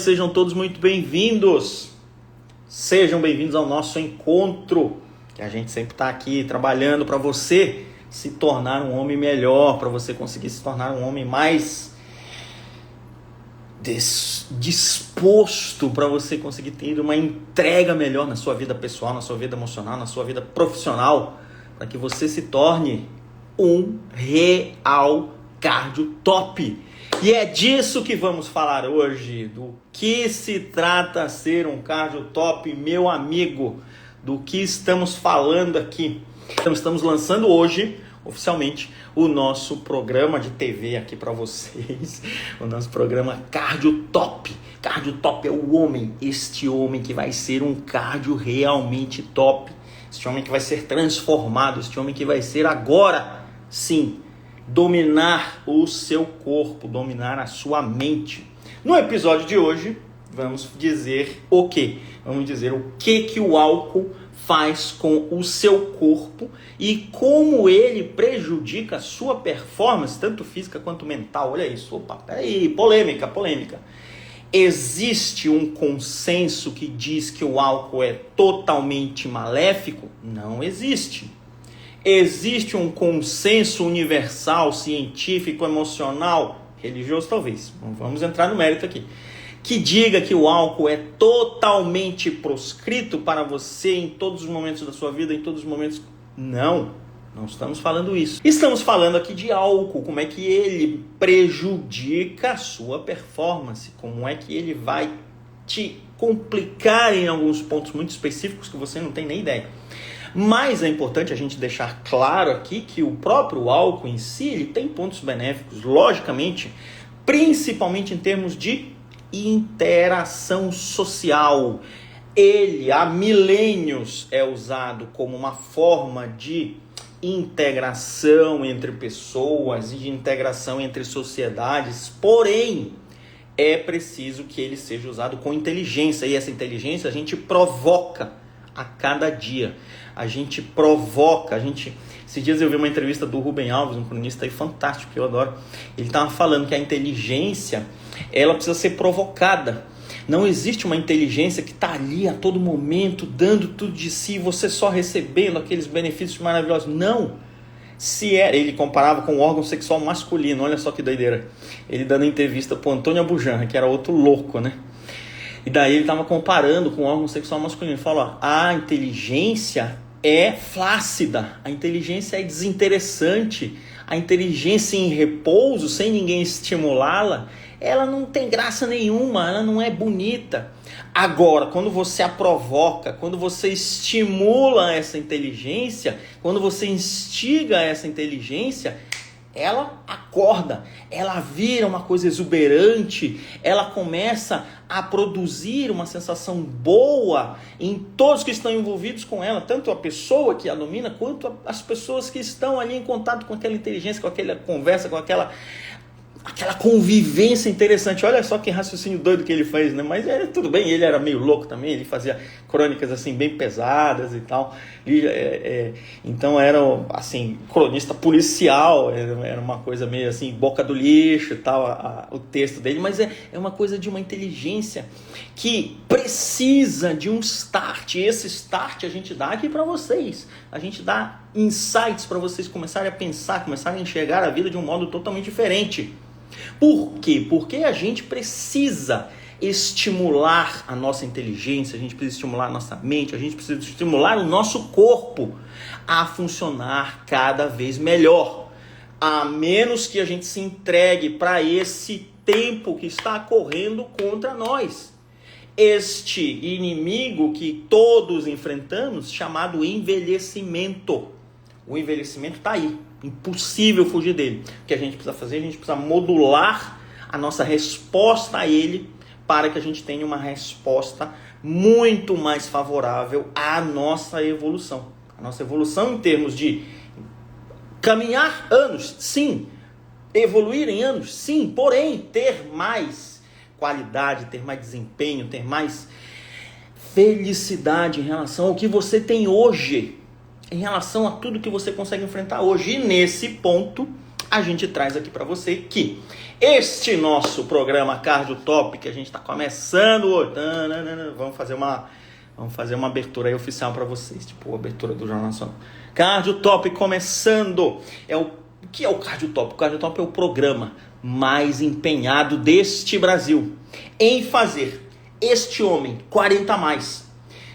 Sejam todos muito bem-vindos. Sejam bem-vindos ao nosso encontro, que a gente sempre está aqui trabalhando para você se tornar um homem melhor, para você conseguir se tornar um homem mais disposto, para você conseguir ter uma entrega melhor na sua vida pessoal, na sua vida emocional, na sua vida profissional, para que você se torne um real cardio top. E é disso que vamos falar hoje, do que se trata ser um cardio top, meu amigo, do que estamos falando aqui. Então, estamos lançando hoje, oficialmente, o nosso programa de TV aqui para vocês, o nosso programa Cardio Top. Cardio Top é o homem, este homem que vai ser um cardio realmente top, este homem que vai ser transformado, este homem que vai ser agora, sim, dominar o seu corpo, dominar a sua mente. No episódio de hoje, vamos dizer o quê? Vamos dizer o que o álcool faz com o seu corpo e como ele prejudica a sua performance, tanto física quanto mental. Olha isso, opa, peraí, polêmica. Existe um consenso que diz que o álcool é totalmente maléfico? Não existe. Existe um consenso universal, científico, emocional, religioso talvez, não vamos entrar no mérito aqui, que diga que o álcool é totalmente proscrito para você em todos os momentos da sua vida, em todos os momentos... Não estamos falando isso. Estamos falando aqui de álcool, como é que ele prejudica a sua performance, como é que ele vai te complicar em alguns pontos muito específicos que você não tem nem ideia. Mas é importante a gente deixar claro aqui que o próprio álcool em si, ele tem pontos benéficos, logicamente, principalmente em termos de interação social. Ele, há milênios, é usado como uma forma de integração entre pessoas e de integração entre sociedades, porém, é preciso que ele seja usado com inteligência, e essa inteligência a gente provoca a cada dia. A gente provoca, esses dias eu vi uma entrevista do Rubem Alves, um cronista aí fantástico que eu adoro. Ele estava falando que a inteligência, ela precisa ser provocada. Não existe uma inteligência que está ali a todo momento, dando tudo de si, você só recebendo aqueles benefícios maravilhosos. Não. Ele comparava com o órgão sexual masculino, olha só que doideira. Ele dando entrevista para o Antônio Abujamra, que era outro louco, né? E daí ele estava comparando com o órgão sexual masculino. Ele falou, a inteligência é flácida, a inteligência é desinteressante, a inteligência em repouso, sem ninguém estimulá-la, ela não tem graça nenhuma, ela não é bonita. Agora, quando você a provoca, quando você estimula essa inteligência, quando você instiga essa inteligência, ela acorda, ela vira uma coisa exuberante, ela começa a produzir uma sensação boa em todos que estão envolvidos com ela, tanto a pessoa que a domina, quanto as pessoas que estão ali em contato com aquela inteligência, com aquela conversa, com aquela convivência interessante. Olha só que raciocínio doido que ele fez, né? Mas tudo bem, ele era meio louco também, ele fazia crônicas assim bem pesadas e tal. Então era assim, cronista policial, era uma coisa meio assim, boca do lixo e tal, o texto dele, mas é uma coisa de uma inteligência que precisa de um start. E esse start a gente dá aqui para vocês. A gente dá insights para vocês começarem a pensar, começarem a enxergar a vida de um modo totalmente diferente. Por quê? Porque a gente precisa estimular a nossa inteligência, a gente precisa estimular a nossa mente, a gente precisa estimular o nosso corpo a funcionar cada vez melhor. A menos que a gente se entregue para esse tempo que está correndo contra nós. Este inimigo que todos enfrentamos, chamado envelhecimento. O envelhecimento está aí, impossível fugir dele. O que a gente precisa fazer? A gente precisa modular a nossa resposta a ele para que a gente tenha uma resposta muito mais favorável à nossa evolução. A nossa evolução em termos de caminhar anos, sim. Evoluir em anos, sim. Porém, ter mais qualidade, ter mais desempenho, ter mais felicidade em relação ao que você tem hoje, em relação a tudo que você consegue enfrentar hoje. E nesse ponto, a gente traz aqui para você que este nosso programa Cardio Top, que a gente está começando hoje, vamos fazer uma abertura aí oficial para vocês, tipo a abertura do Jornal Nacional. Cardio Top começando. O que é o Cardio Top? O Cardio Top é o programa mais empenhado deste Brasil em fazer este homem 40 a mais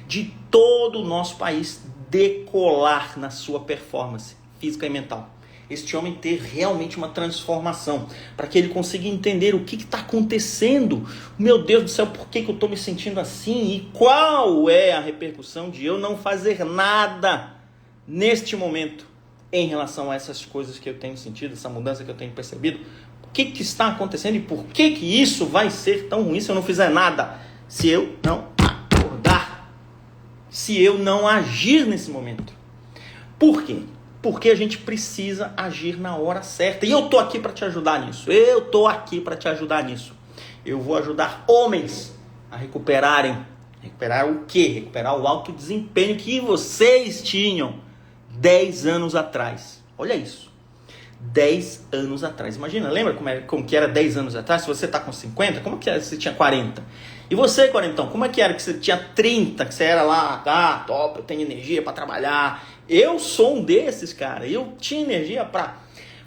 de todo o nosso país decolar na sua performance física e mental. Este homem ter realmente uma transformação, para que ele consiga entender o que está acontecendo. Meu Deus do céu, por que eu estou me sentindo assim? E qual é a repercussão de eu não fazer nada neste momento em relação a essas coisas que eu tenho sentido, essa mudança que eu tenho percebido? O que está acontecendo e por que isso vai ser tão ruim se eu não fizer nada? Se eu não acordar, se eu não agir nesse momento. Por quê? Porque a gente precisa agir na hora certa. E eu tô aqui para te ajudar nisso. Eu vou ajudar homens a recuperarem. Recuperar o quê? Recuperar o alto desempenho que vocês tinham 10 anos atrás. Olha isso. 10 anos atrás. Imagina, lembra como que era 10 anos atrás? Se você tá com 50, como que era se você tinha 40? E você, quarentão, como é que era que você tinha 30, que você era lá, top, eu tenho energia para trabalhar. Eu sou um desses, cara. Eu tinha energia para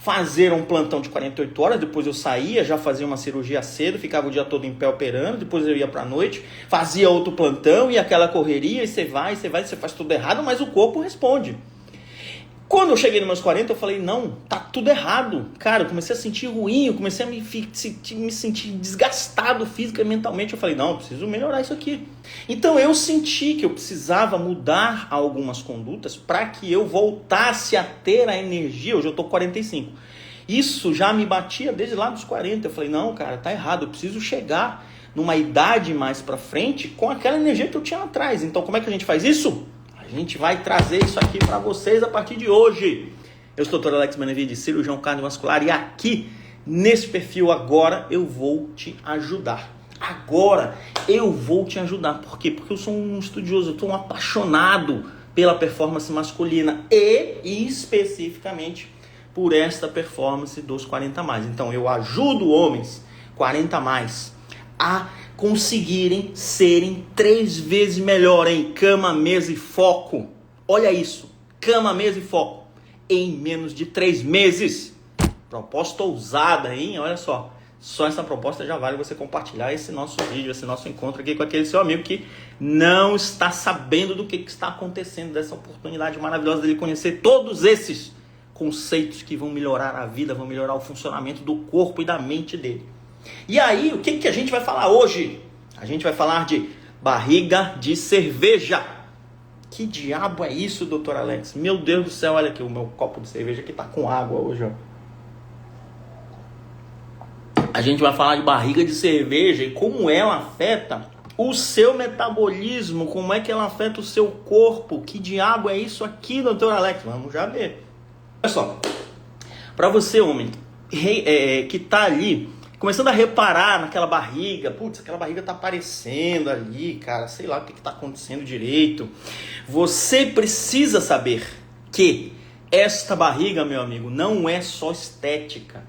fazer um plantão de 48 horas, depois eu saía, já fazia uma cirurgia cedo, ficava o dia todo em pé operando, depois eu ia para a noite, fazia outro plantão e aquela correria, e você faz tudo errado, mas o corpo responde. Quando eu cheguei nos meus 40, eu falei, não, tá tudo errado. Cara, eu comecei a sentir ruim, eu comecei a me sentir desgastado física e mentalmente. Eu falei, não, eu preciso melhorar isso aqui. Então eu senti que eu precisava mudar algumas condutas para que eu voltasse a ter a energia. Hoje eu tô com 45. Isso já me batia desde lá dos 40. Eu falei, não, cara, tá errado. Eu preciso chegar numa idade mais para frente com aquela energia que eu tinha lá atrás. Então como é que a gente faz isso? A gente vai trazer isso aqui para vocês a partir de hoje. Eu sou o Dr. Alex Benevides, cirurgião cardiovascular, e aqui, nesse perfil agora, eu vou te ajudar. Por quê? Porque eu sou um estudioso, eu sou um apaixonado pela performance masculina e especificamente por esta performance dos 40 a mais. Então, eu ajudo homens 40 a mais a conseguirem serem 3 vezes melhor em cama, mesa e foco. Olha isso, cama, mesa e foco em menos de 3 meses. Proposta ousada, hein? Olha só essa proposta já vale você compartilhar esse nosso vídeo, esse nosso encontro aqui com aquele seu amigo que não está sabendo do que está acontecendo, dessa oportunidade maravilhosa dele conhecer todos esses conceitos que vão melhorar a vida, vão melhorar o funcionamento do corpo e da mente dele. E aí, o que a gente vai falar hoje? A gente vai falar de barriga de cerveja. Que diabo é isso, doutor Alex? Meu Deus do céu, olha aqui o meu copo de cerveja que tá com água hoje, ó. A gente vai falar de barriga de cerveja e como ela afeta o seu metabolismo, como é que ela afeta o seu corpo. Que diabo é isso aqui, doutor Alex? Vamos já ver. Olha só, para você, homem, que tá ali começando a reparar naquela barriga, aquela barriga tá aparecendo ali, cara, sei lá o que tá acontecendo direito. Você precisa saber que esta barriga, meu amigo, não é só estética.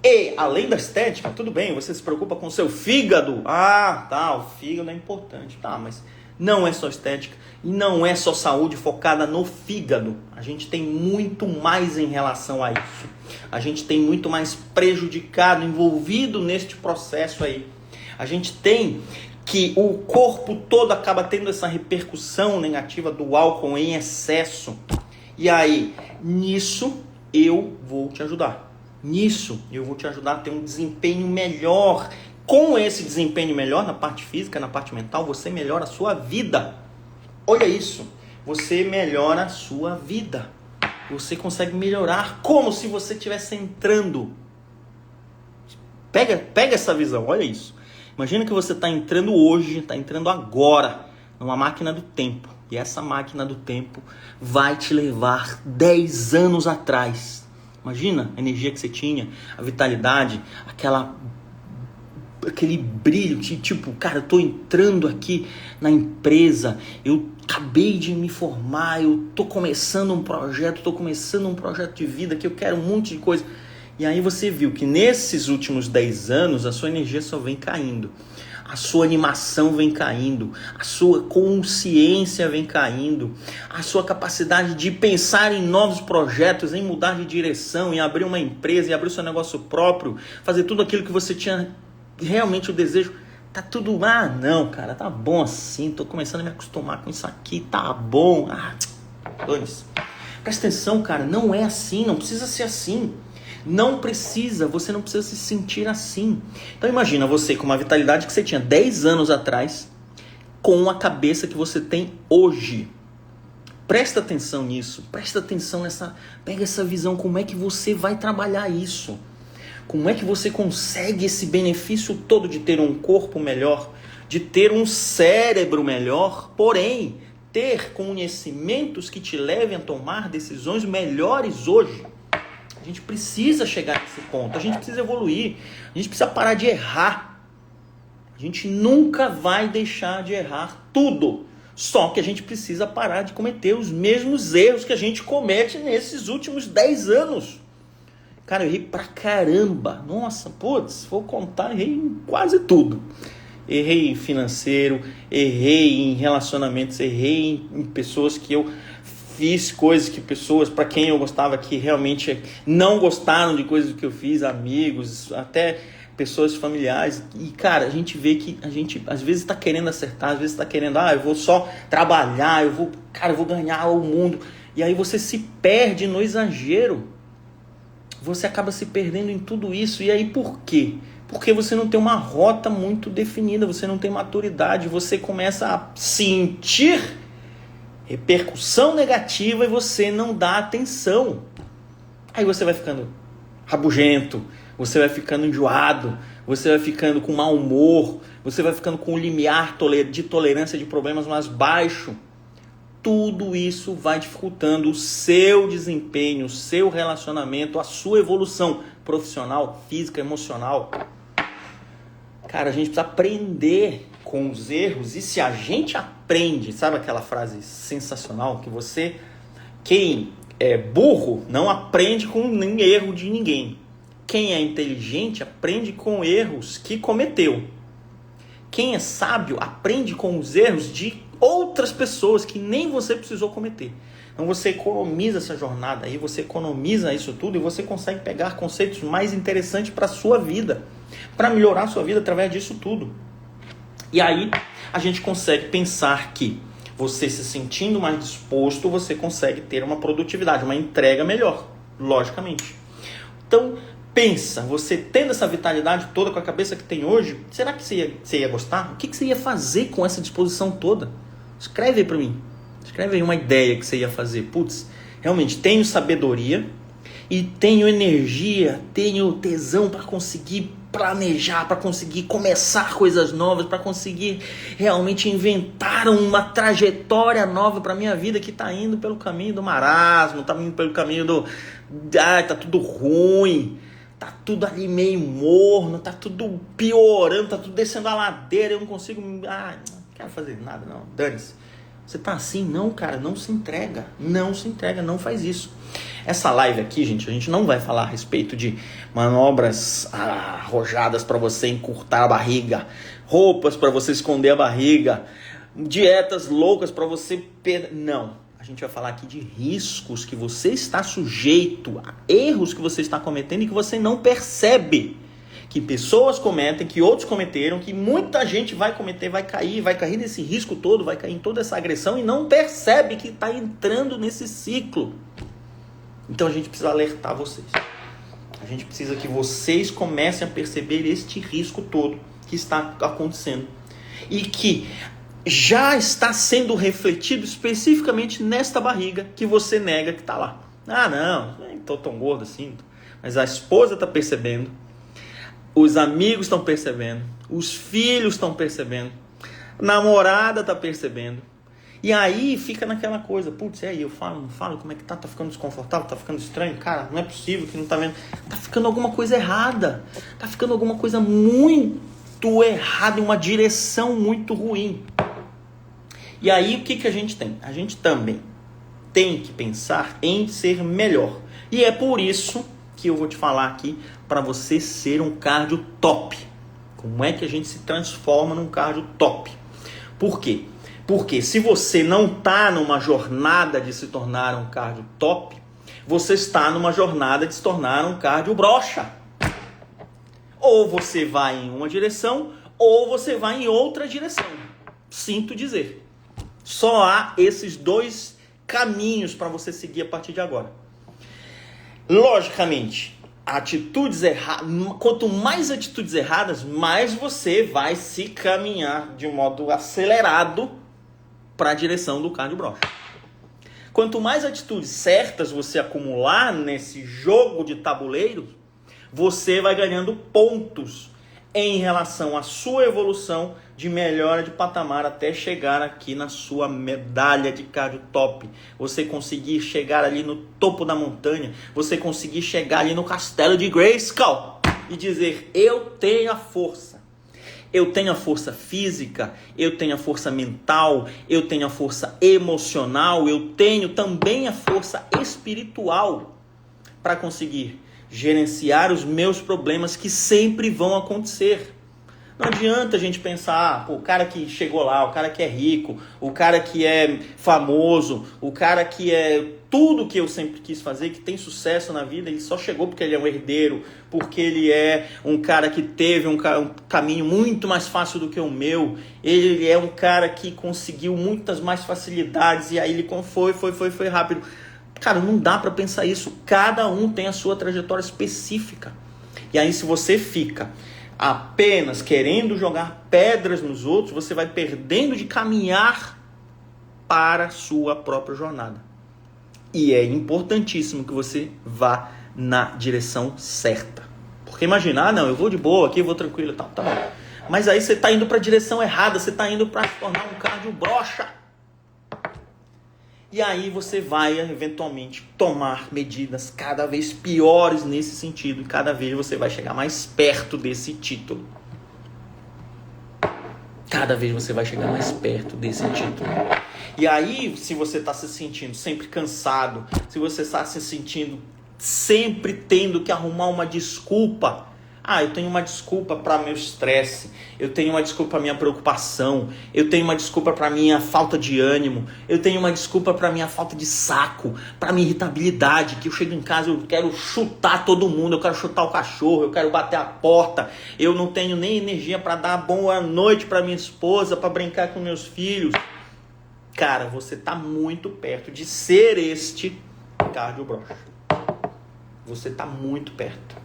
E, além da estética, tudo bem, você se preocupa com o seu fígado. O fígado é importante, mas não é só estética e não é só saúde focada no fígado. A gente tem muito mais em relação a isso. A gente tem muito mais prejudicado, envolvido neste processo aí. A gente tem que o corpo todo acaba tendo essa repercussão negativa do álcool em excesso. E aí, nisso eu vou te ajudar. A ter um desempenho melhor. Com esse desempenho melhor na parte física, na parte mental, você melhora a sua vida. Olha isso. Você melhora a sua vida. Você consegue melhorar como se você estivesse entrando. Pega essa visão, olha isso. Imagina que você está entrando hoje, está entrando agora, numa máquina do tempo. E essa máquina do tempo vai te levar 10 anos atrás. Imagina a energia que você tinha, a vitalidade, aquele brilho, tipo, cara, eu tô entrando aqui na empresa, eu acabei de me formar, eu tô começando um projeto de vida que eu quero um monte de coisa. E aí você viu que nesses últimos 10 anos a sua energia só vem caindo. A sua animação vem caindo, a sua consciência vem caindo, a sua capacidade de pensar em novos projetos, em mudar de direção, em abrir uma empresa, em abrir o seu negócio próprio, fazer tudo aquilo que você tinha realmente o desejo. Tá tudo, não, cara, tá bom assim, tô começando a me acostumar com isso aqui, tá bom. Dane-se. Presta atenção, cara, não é assim, não precisa ser assim. Não precisa, você não precisa se sentir assim. Então imagina você com uma vitalidade que você tinha 10 anos atrás, com a cabeça que você tem hoje. Presta atenção nisso, presta atenção nessa, pega essa visão, como é que você vai trabalhar isso? Como é que você consegue esse benefício todo de ter um corpo melhor, de ter um cérebro melhor, porém, ter conhecimentos que te levem a tomar decisões melhores hoje? A gente precisa chegar nesse ponto, a gente precisa evoluir, a gente precisa parar de errar. A gente nunca vai deixar de errar tudo, só que a gente precisa parar de cometer os mesmos erros que a gente comete nesses últimos 10 anos. Cara, eu errei pra caramba, nossa, putz, vou contar, errei em quase tudo. Errei em financeiro, errei em relacionamentos, errei em pessoas que eu... Fiz coisas que pessoas para quem eu gostava que realmente não gostaram de coisas que eu fiz, amigos, até pessoas familiares. E cara, a gente vê que a gente às vezes está querendo acertar, às vezes está querendo, eu vou só trabalhar, eu vou ganhar o mundo. E aí você se perde no exagero. Você acaba se perdendo em tudo isso. E aí por quê? Porque você não tem uma rota muito definida, você não tem maturidade, você começa a sentir repercussão negativa e você não dá atenção. Aí você vai ficando rabugento, você vai ficando enjoado, você vai ficando com mau humor, você vai ficando com um limiar de tolerância de problemas mais baixo. Tudo isso vai dificultando o seu desempenho, o seu relacionamento, a sua evolução profissional, física, emocional. Cara, a gente precisa aprender com os erros, e se a gente aprende, sabe aquela frase sensacional que quem é burro não aprende com nem erro de ninguém. Quem é inteligente aprende com erros que cometeu. Quem é sábio aprende com os erros de outras pessoas que nem você precisou cometer. Então você economiza essa jornada aí, você economiza isso tudo e você consegue pegar conceitos mais interessantes para a sua vida, para melhorar a sua vida através disso tudo. E aí a gente consegue pensar que você se sentindo mais disposto, você consegue ter uma produtividade, uma entrega melhor, logicamente. Então pensa, você tendo essa vitalidade toda com a cabeça que tem hoje, será que você ia gostar? O que você ia fazer com essa disposição toda? Escreve aí para mim. Escreve aí uma ideia que você ia fazer. Putz, realmente tenho sabedoria e tenho energia, tenho tesão para conseguir planejar, para conseguir começar coisas novas, para conseguir realmente inventar uma trajetória nova para minha vida que está indo pelo caminho do marasmo, está indo pelo caminho do... tá tudo ruim, tá tudo ali meio morno, tá tudo piorando, tá tudo descendo a ladeira, eu não consigo... não quero fazer nada não, dane-se. Você tá assim? Não, cara, não se entrega, não faz isso. Essa live aqui, gente, a gente não vai falar a respeito de manobras arrojadas para você encurtar a barriga, roupas para você esconder a barriga, dietas loucas para você perder. Não, a gente vai falar aqui de riscos que você está sujeito, a erros que você está cometendo e que você não percebe. Que pessoas cometem, que outros cometeram, que muita gente vai cometer, vai cair nesse risco todo, vai cair em toda essa agressão e não percebe que está entrando nesse ciclo. Então a gente precisa alertar vocês. A gente precisa que vocês comecem a perceber este risco todo que está acontecendo. E que já está sendo refletido especificamente nesta barriga que você nega que está lá. Não estou tão gordo assim. Mas a esposa está percebendo. Os amigos estão percebendo, os filhos estão percebendo, a namorada está percebendo. E aí fica naquela coisa, putz, aí eu falo, não falo, como é que tá? Tá ficando desconfortável, tá ficando estranho? Cara, não é possível que não tá vendo. Tá ficando alguma coisa errada, tá ficando alguma coisa muito errada, em uma direção muito ruim. E aí o que a gente tem? A gente também tem que pensar em ser melhor. E é por isso que eu vou te falar aqui para você ser um cardio top. Como é que a gente se transforma num cardio top? Por quê? Porque se você não está numa jornada de se tornar um cardio top, você está numa jornada de se tornar um cardio broxa. Ou você vai em uma direção, ou você vai em outra direção. Sinto dizer. Só há esses dois caminhos para você seguir a partir de agora. Logicamente, atitudes erradas, quanto mais atitudes erradas, mais você vai se caminhar de modo acelerado para a direção do cardio broxa. Quanto mais atitudes certas você acumular nesse jogo de tabuleiro, você vai ganhando pontos em relação à sua evolução de melhora de patamar até chegar aqui na sua medalha de cardio top. Você conseguir chegar ali no topo da montanha, você conseguir chegar ali no castelo de Grayskull e dizer: eu tenho a força. Eu tenho a força física, eu tenho a força mental, eu tenho a força emocional, eu tenho também a força espiritual para conseguir gerenciar os meus problemas que sempre vão acontecer. Não adianta a gente pensar, o cara que chegou lá, o cara que é rico, o cara que é famoso, o cara que é tudo que eu sempre quis fazer, que tem sucesso na vida, ele só chegou porque ele é um herdeiro, porque ele é um cara que teve um caminho muito mais fácil do que o meu, ele é um cara que conseguiu muitas mais facilidades e aí ele foi rápido. Cara, não dá para pensar isso. Cada um tem a sua trajetória específica. E aí, se você fica apenas querendo jogar pedras nos outros, você vai perdendo de caminhar para a sua própria jornada. E é importantíssimo que você vá na direção certa. Porque imagina, não, eu vou de boa aqui, vou tranquilo e tal, tá bom. Mas aí você está indo para a direção errada, você está indo para se tornar um cardio broxa. E aí você vai, eventualmente, tomar medidas cada vez piores nesse sentido. E cada vez você vai chegar mais perto desse título. Cada vez você vai chegar mais perto desse título. E aí, se você está se sentindo sempre cansado, se você está se sentindo sempre tendo que arrumar uma desculpa. Eu tenho uma desculpa para meu estresse, eu tenho uma desculpa para minha preocupação, eu tenho uma desculpa para minha falta de ânimo, eu tenho uma desculpa para minha falta de saco, para minha irritabilidade, que eu chego em casa, eu quero chutar todo mundo, eu quero chutar o cachorro, eu quero bater a porta, eu não tenho nem energia para dar boa noite para minha esposa, para brincar com meus filhos. Cara, você está muito perto de ser este cardio broxa. Você está muito perto.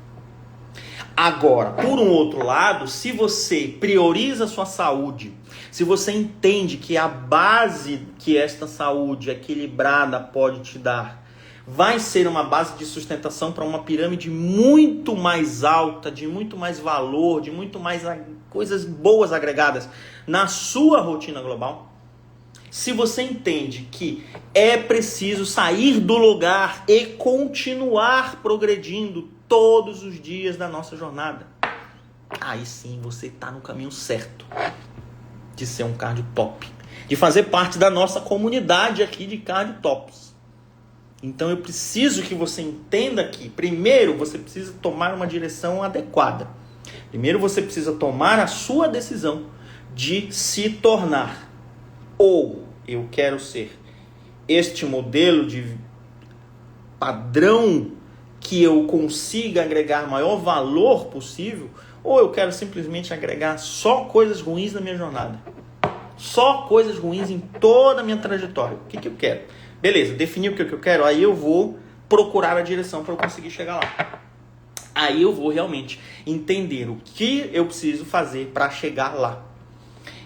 Agora, por um outro lado, se você prioriza a sua saúde, se você entende que a base que esta saúde equilibrada pode te dar vai ser uma base de sustentação para uma pirâmide muito mais alta, de muito mais valor, de muito mais coisas boas agregadas na sua rotina global, se você entende que é preciso sair do lugar e continuar progredindo todos os dias da nossa jornada, aí sim você está no caminho certo de ser um cardio top, de fazer parte da nossa comunidade aqui de cardio tops. Então eu preciso que você entenda que primeiro você precisa tomar uma direção adequada. Primeiro você precisa tomar a sua decisão de se tornar, ou eu quero ser este modelo de padrão que eu consiga agregar maior valor possível, ou eu quero simplesmente agregar só coisas ruins na minha jornada. Só coisas ruins em toda a minha trajetória. O que eu quero? Beleza, defini o que eu quero, aí eu vou procurar a direção para eu conseguir chegar lá. Aí eu vou realmente entender o que eu preciso fazer para chegar lá.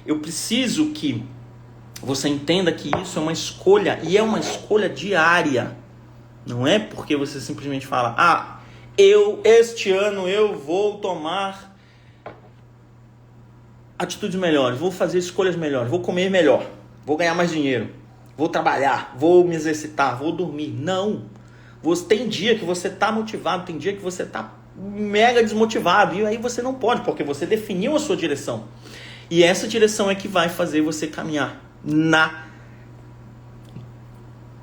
Eu preciso que você entenda que isso é uma escolha, e é uma escolha diária. Não é porque você simplesmente fala, este ano eu vou tomar atitudes melhores, vou fazer escolhas melhores, vou comer melhor, vou ganhar mais dinheiro, vou trabalhar, vou me exercitar, vou dormir. Não. Tem dia que você está motivado, tem dia que você está mega desmotivado, e aí você não pode, porque você definiu a sua direção. E essa direção é que vai fazer você caminhar na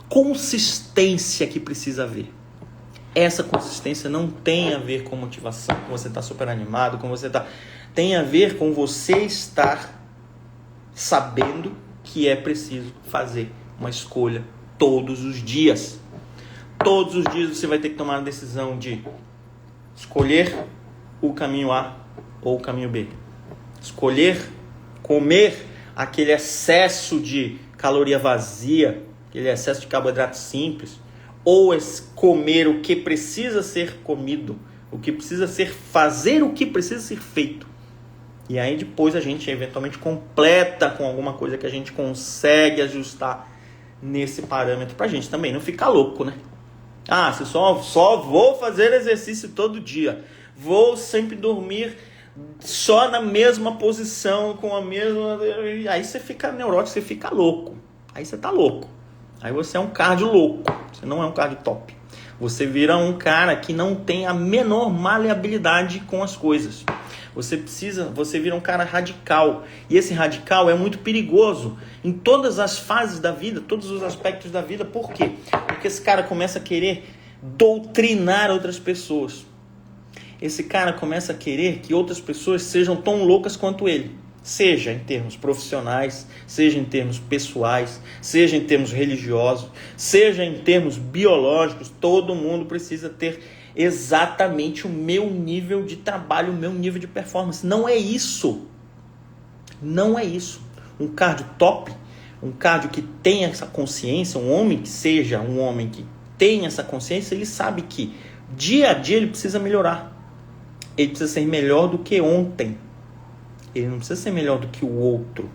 consistência que precisa haver. Essa consistência não tem a ver com motivação, com você estar super animado, com você estar... Tem a ver com você estar sabendo que é preciso fazer uma escolha todos os dias. Todos os dias você vai ter que tomar a decisão de escolher o caminho A ou o caminho B. Escolher comer aquele excesso de caloria vazia, aquele excesso de carboidrato simples, ou comer o que precisa ser comido, o que precisa ser, fazer o que precisa ser feito. E aí depois a gente eventualmente completa com alguma coisa que a gente consegue ajustar nesse parâmetro pra gente também não ficar louco, né? Ah, se só vou fazer exercício todo dia, vou sempre dormir só na mesma posição, com a mesma... Aí você fica neurótico, você fica louco. Aí você tá louco. Aí você é um cardio louco. Você não é um cardio top. Você vira um cara que não tem a menor maleabilidade com as coisas. Você vira um cara radical. E esse radical é muito perigoso em todas as fases da vida, todos os aspectos da vida. Por quê? Porque esse cara começa a querer doutrinar outras pessoas. Esse cara começa a querer que outras pessoas sejam tão loucas quanto ele. Seja em termos profissionais, seja em termos pessoais, seja em termos religiosos, seja em termos biológicos. Todo mundo precisa ter exatamente o meu nível de trabalho, o meu nível de performance. Não é isso. Não é isso. Um cardio top, um cardio que tenha essa consciência, um homem que seja um homem que tenha essa consciência, ele sabe que dia a dia ele precisa melhorar. Ele precisa ser melhor do que ontem. Ele não precisa ser melhor do que o outro.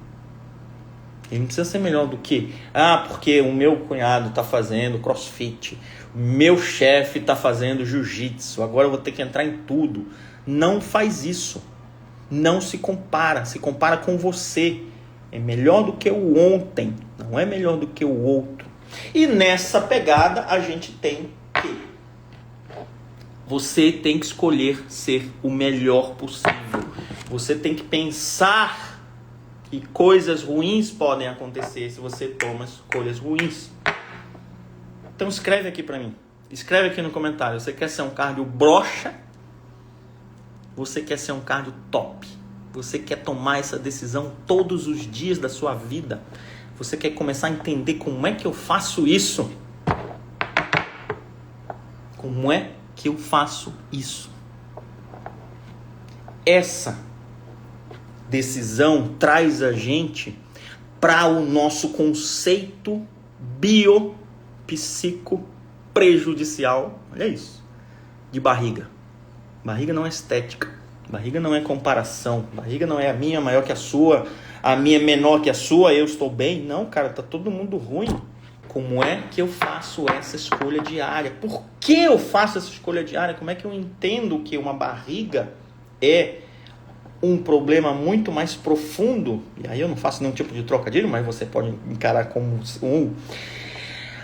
Ele não precisa ser melhor do que... Ah, porque o meu cunhado está fazendo crossfit. O meu chefe está fazendo jiu-jitsu. Agora eu vou ter que entrar em tudo. Não faz isso. Não se compara. Se compara com você. É melhor do que o ontem. Não é melhor do que o outro. E nessa pegada a gente tem que... Você tem que escolher ser o melhor possível. Você tem que pensar que coisas ruins podem acontecer se você toma escolhas ruins. Então escreve aqui pra mim. Escreve aqui no comentário. Você quer ser um cardio broxa? Você quer ser um cardio top? Você quer tomar essa decisão todos os dias da sua vida? Você quer começar a entender como é que eu faço isso? Como é que eu faço isso? Essa decisão traz a gente para o nosso conceito biopsico prejudicial, olha isso, de barriga. Barriga não é estética, barriga não é comparação, barriga não é a minha maior que a sua, a minha menor que a sua, eu estou bem. Não, cara, tá todo mundo ruim. Como é que eu faço essa escolha diária? Por que eu faço essa escolha diária? Como é que eu entendo que uma barriga é um problema muito mais profundo? E aí eu não faço nenhum tipo de trocadilho, mas você pode encarar como um...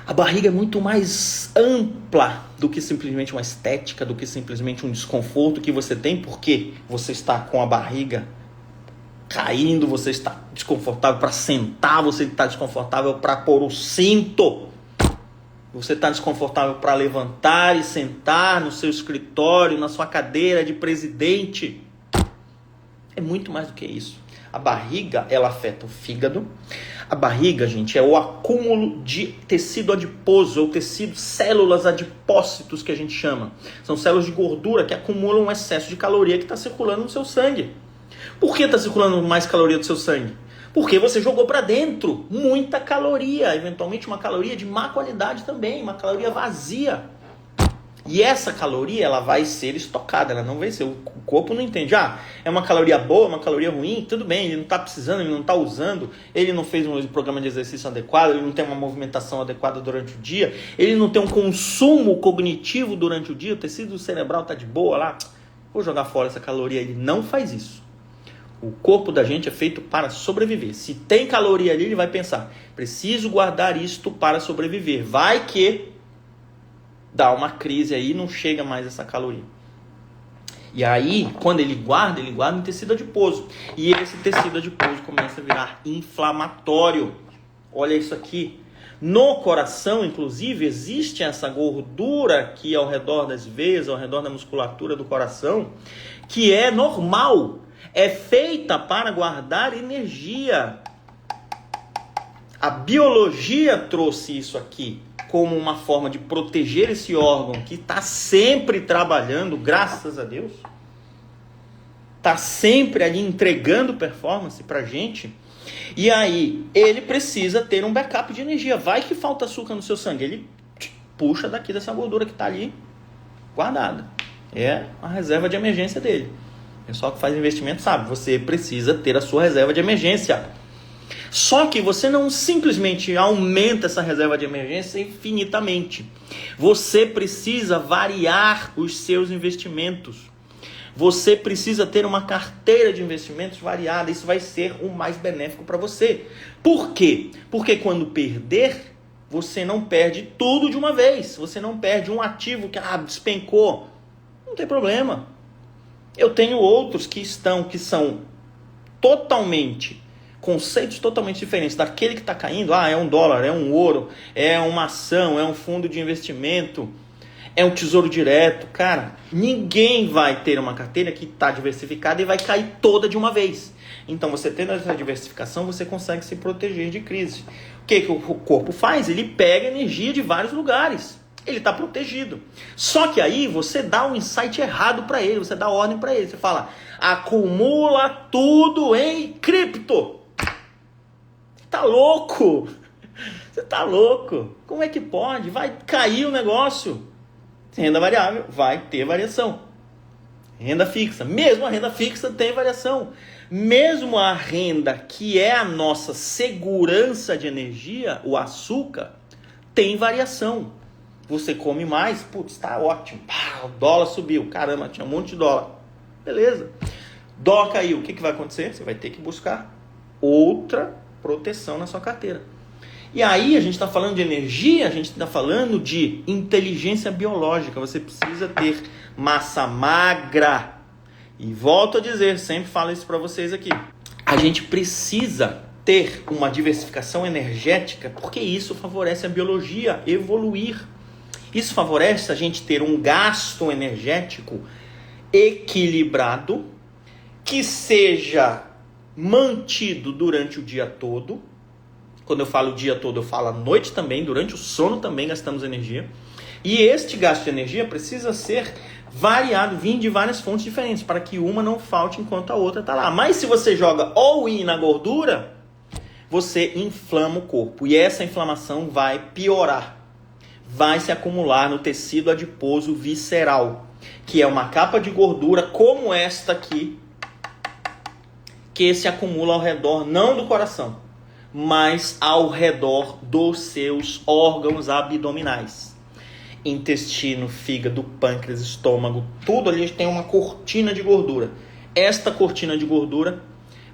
A barriga é muito mais ampla do que simplesmente uma estética, do que simplesmente um desconforto que você tem, porque você está com a barriga caindo, você está desconfortável para sentar, você está desconfortável para pôr o cinto, você está desconfortável para levantar e sentar no seu escritório, na sua cadeira de presidente. É muito mais do que isso. A barriga, ela afeta o fígado. A barriga, gente, é o acúmulo de tecido adiposo, ou tecido, células adipócitos que a gente chama. São células de gordura que acumulam um excesso de caloria que está circulando no seu sangue. Por que está circulando mais caloria do seu sangue? Porque você jogou para dentro muita caloria, eventualmente uma caloria de má qualidade também, uma caloria vazia. E essa caloria, ela vai ser estocada, ela não vai ser, o corpo não entende. Ah, é uma caloria boa, uma caloria ruim, tudo bem, ele não está precisando, ele não está usando, ele não fez um programa de exercício adequado, ele não tem uma movimentação adequada durante o dia, ele não tem um consumo cognitivo durante o dia, o tecido cerebral está de boa lá, vou jogar fora essa caloria. Ele não faz isso. O corpo da gente é feito para sobreviver. Se tem caloria ali, ele vai pensar, preciso guardar isto para sobreviver. Vai que dá uma crise aí e não chega mais essa caloria. E aí, quando ele guarda em tecido adiposo. E esse tecido adiposo começa a virar inflamatório. Olha isso aqui. No coração, inclusive, existe essa gordura aqui ao redor das veias, ao redor da musculatura do coração, que é normal, é feita para guardar energia. A biologia trouxe isso aqui como uma forma de proteger esse órgão que está sempre trabalhando, graças a Deus. Está sempre ali entregando performance para a gente. E aí, ele precisa ter um backup de energia. Vai que falta açúcar no seu sangue. Ele puxa daqui dessa gordura que está ali guardada. É a reserva de emergência dele. O pessoal que faz investimento sabe, você precisa ter a sua reserva de emergência. Só que você não simplesmente aumenta essa reserva de emergência infinitamente. Você precisa variar os seus investimentos. Você precisa ter uma carteira de investimentos variada. Isso vai ser o mais benéfico para você. Por quê? Porque quando perder, você não perde tudo de uma vez. Você não perde um ativo que despencou. Não tem problema. Eu tenho outros que são conceitos totalmente diferentes daquele que está caindo. É um dólar, é um ouro, é uma ação, é um fundo de investimento, é um tesouro direto. Cara, ninguém vai ter uma carteira que está diversificada e vai cair toda de uma vez. Então, você tendo essa diversificação, você consegue se proteger de crise. O que o corpo faz? Ele pega energia de vários lugares. Ele está protegido. Só que aí você dá um insight errado para ele, você dá ordem para ele. Você fala, acumula tudo em cripto. Tá louco? Você tá louco? Como é que pode? Vai cair o negócio. Renda variável vai ter variação. Renda fixa, mesmo a renda fixa tem variação. Mesmo a renda que é a nossa segurança de energia, o açúcar, tem variação. Você come mais, putz, tá ótimo. O dólar subiu, caramba, tinha um monte de dólar. Beleza. Dólar caiu, o que vai acontecer? Você vai ter que buscar outra proteção na sua carteira. E aí a gente está falando de energia, a gente está falando de inteligência biológica. Você precisa ter massa magra. E volto a dizer, sempre falo isso para vocês aqui. A gente precisa ter uma diversificação energética, porque isso favorece a biologia evoluir. Isso favorece a gente ter um gasto energético equilibrado, que seja mantido durante o dia todo. Quando eu falo o dia todo, eu falo a noite também, durante o sono também gastamos energia. E este gasto de energia precisa ser variado, vir de várias fontes diferentes, para que uma não falte enquanto a outra está lá. Mas se você joga all-in na gordura, você inflama o corpo. E essa inflamação vai piorar. Vai se acumular no tecido adiposo visceral, que é uma capa de gordura como esta aqui, que se acumula ao redor, não do coração, mas ao redor dos seus órgãos abdominais. Intestino, fígado, pâncreas, estômago, tudo ali tem uma cortina de gordura. Esta cortina de gordura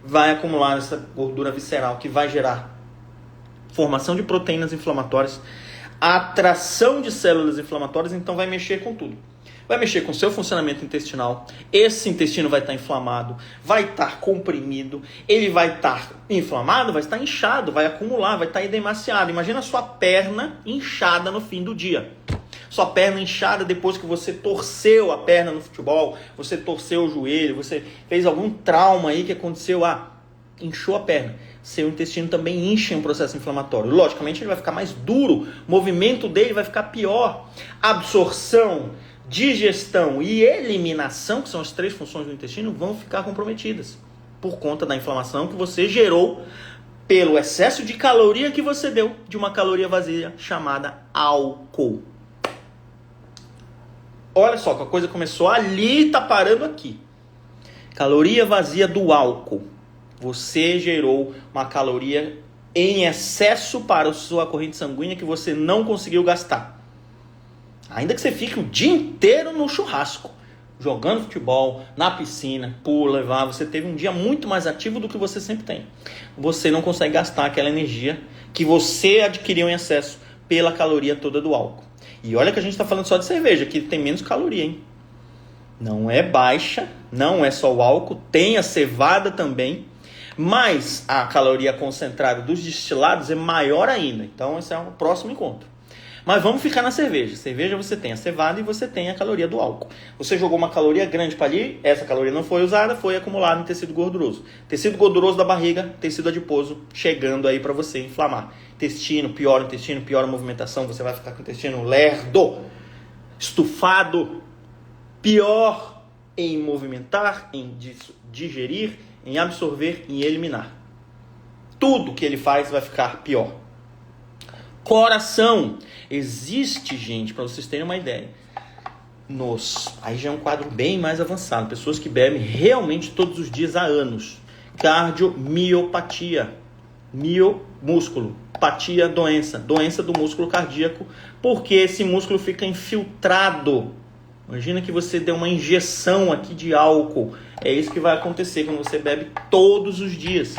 vai acumular essa gordura visceral, que vai gerar formação de proteínas inflamatórias, atração de células inflamatórias, então vai mexer com tudo. Vai mexer com o seu funcionamento intestinal. Esse intestino vai estar inflamado, vai estar comprimido, ele vai estar inflamado, vai estar inchado, vai acumular, vai estar edemaciado. Imagina a sua perna inchada no fim do dia. Sua perna inchada depois que você torceu a perna no futebol, você torceu o joelho, você fez algum trauma aí que aconteceu, inchou a perna. Seu intestino também incha em um processo inflamatório. Logicamente ele vai ficar mais duro, o movimento dele vai ficar pior. Absorção, digestão e eliminação, que são as três funções do intestino, vão ficar comprometidas por conta da inflamação que você gerou pelo excesso de caloria que você deu de uma caloria vazia chamada álcool. Olha só, que a coisa começou ali e está parando aqui. Caloria vazia do álcool. Você gerou uma caloria em excesso para a sua corrente sanguínea que você não conseguiu gastar. Ainda que você fique o dia inteiro no churrasco, jogando futebol, na piscina, pula, você teve um dia muito mais ativo do que você sempre tem. Você não consegue gastar aquela energia que você adquiriu em excesso pela caloria toda do álcool. E olha que a gente está falando só de cerveja, que tem menos caloria, hein? Não é baixa, não é só o álcool, tem a cevada também. Mas a caloria concentrada dos destilados é maior ainda. Então esse é o próximo encontro. Mas vamos ficar na cerveja. Cerveja você tem a cevada e você tem a caloria do álcool. Você jogou uma caloria grande para ali, essa caloria não foi usada, foi acumulada em tecido gorduroso. Tecido gorduroso da barriga, tecido adiposo, chegando aí para você inflamar. Intestino, piora a movimentação, você vai ficar com o intestino lerdo, estufado, pior em movimentar, em digerir, em absorver, em eliminar. Tudo que ele faz vai ficar pior. Coração. Existe, gente, para vocês terem uma ideia. Aí já é um quadro bem mais avançado. Pessoas que bebem realmente todos os dias há anos. Cardiomiopatia. Músculo. Patia, doença. Doença do músculo cardíaco. Porque esse músculo fica infiltrado. Imagina que você deu uma injeção aqui de álcool. É isso que vai acontecer quando você bebe todos os dias.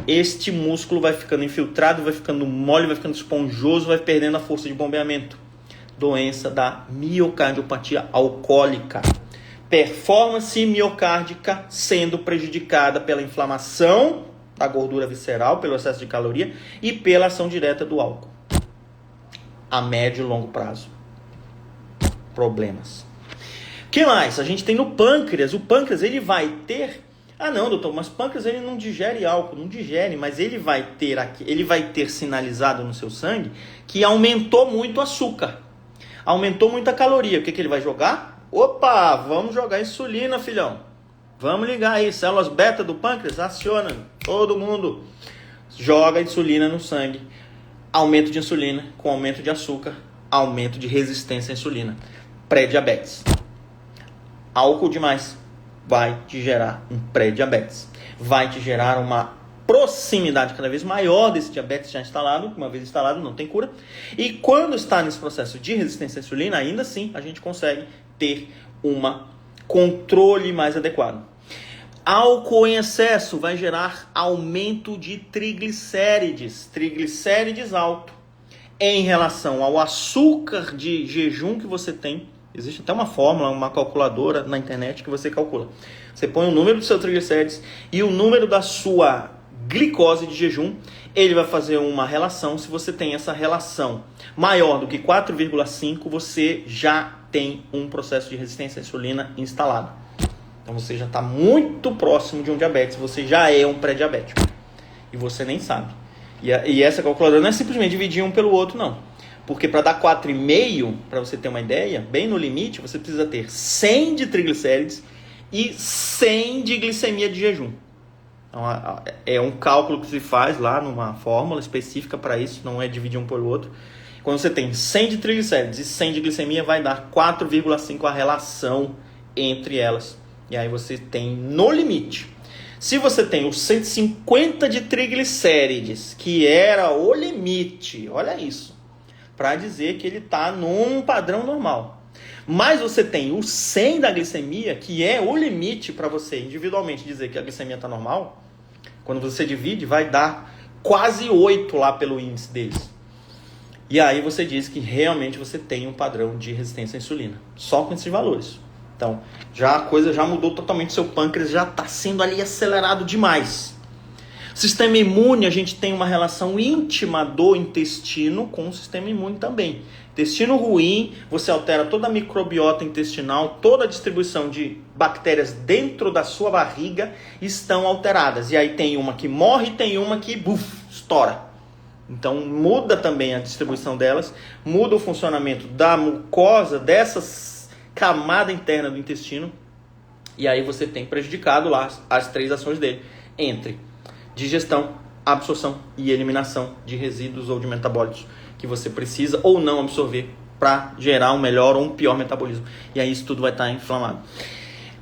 Este músculo vai ficando infiltrado, vai ficando mole, vai ficando esponjoso, vai perdendo a força de bombeamento. Doença da miocardiopatia alcoólica. Performance miocárdica sendo prejudicada pela inflamação da gordura visceral, pelo excesso de caloria e pela ação direta do álcool. A médio e longo prazo. Problemas. O que mais? A gente tem no pâncreas. O pâncreas ele vai ter... Ah não, doutor, mas pâncreas ele não digere álcool, não digere, mas ele vai ter sinalizado no seu sangue que aumentou muito o açúcar, aumentou muito a caloria. O que ele vai jogar? Opa, vamos jogar insulina, filhão. Vamos ligar aí, células beta do pâncreas, aciona, todo mundo joga insulina no sangue. Aumento de insulina com aumento de açúcar, aumento de resistência à insulina, pré-diabetes. Álcool demais vai te gerar um pré-diabetes. Vai te gerar uma proximidade cada vez maior desse diabetes já instalado. Uma vez instalado, não tem cura. E quando está nesse processo de resistência à insulina, ainda assim a gente consegue ter um controle mais adequado. Álcool em excesso vai gerar aumento de triglicérides. Triglicérides alto em relação ao açúcar de jejum que você tem. Existe até uma fórmula, uma calculadora na internet que você calcula. Você põe o número do seu triglicérides e o número da sua glicose de jejum. Ele vai fazer uma relação. Se você tem essa relação maior do que 4,5, você já tem um processo de resistência à insulina instalado. Então você já está muito próximo de um diabetes. Você já é um pré-diabético. E você nem sabe. E essa calculadora não é simplesmente dividir um pelo outro, não. Porque para dar 4,5, para você ter uma ideia, bem no limite, você precisa ter 100 de triglicérides e 100 de glicemia de jejum. Então, é um cálculo que se faz lá numa fórmula específica para isso, não é dividir um pelo outro. Quando você tem 100 de triglicérides e 100 de glicemia, vai dar 4,5 a relação entre elas. E aí você tem no limite. Se você tem os 150 de triglicérides, que era o limite, olha isso, para dizer que ele está num padrão normal. Mas você tem o 100 da glicemia, que é o limite para você individualmente dizer que a glicemia está normal. Quando você divide, vai dar quase 8 lá pelo índice deles. E aí você diz que realmente você tem um padrão de resistência à insulina. Só com esses valores. Então, a coisa já mudou totalmente. Seu pâncreas já está sendo ali acelerado demais. Sistema imune, a gente tem uma relação íntima do intestino com o sistema imune também. Intestino ruim, você altera toda a microbiota intestinal, toda a distribuição de bactérias dentro da sua barriga estão alteradas. E aí tem uma que morre e tem uma que estoura. Então muda também a distribuição delas, muda o funcionamento da mucosa, dessa camada interna do intestino. E aí você tem prejudicado lá as 3 ações dele, entre digestão, absorção e eliminação de resíduos ou de metabólitos que você precisa ou não absorver para gerar um melhor ou um pior metabolismo. E aí isso tudo vai estar inflamado.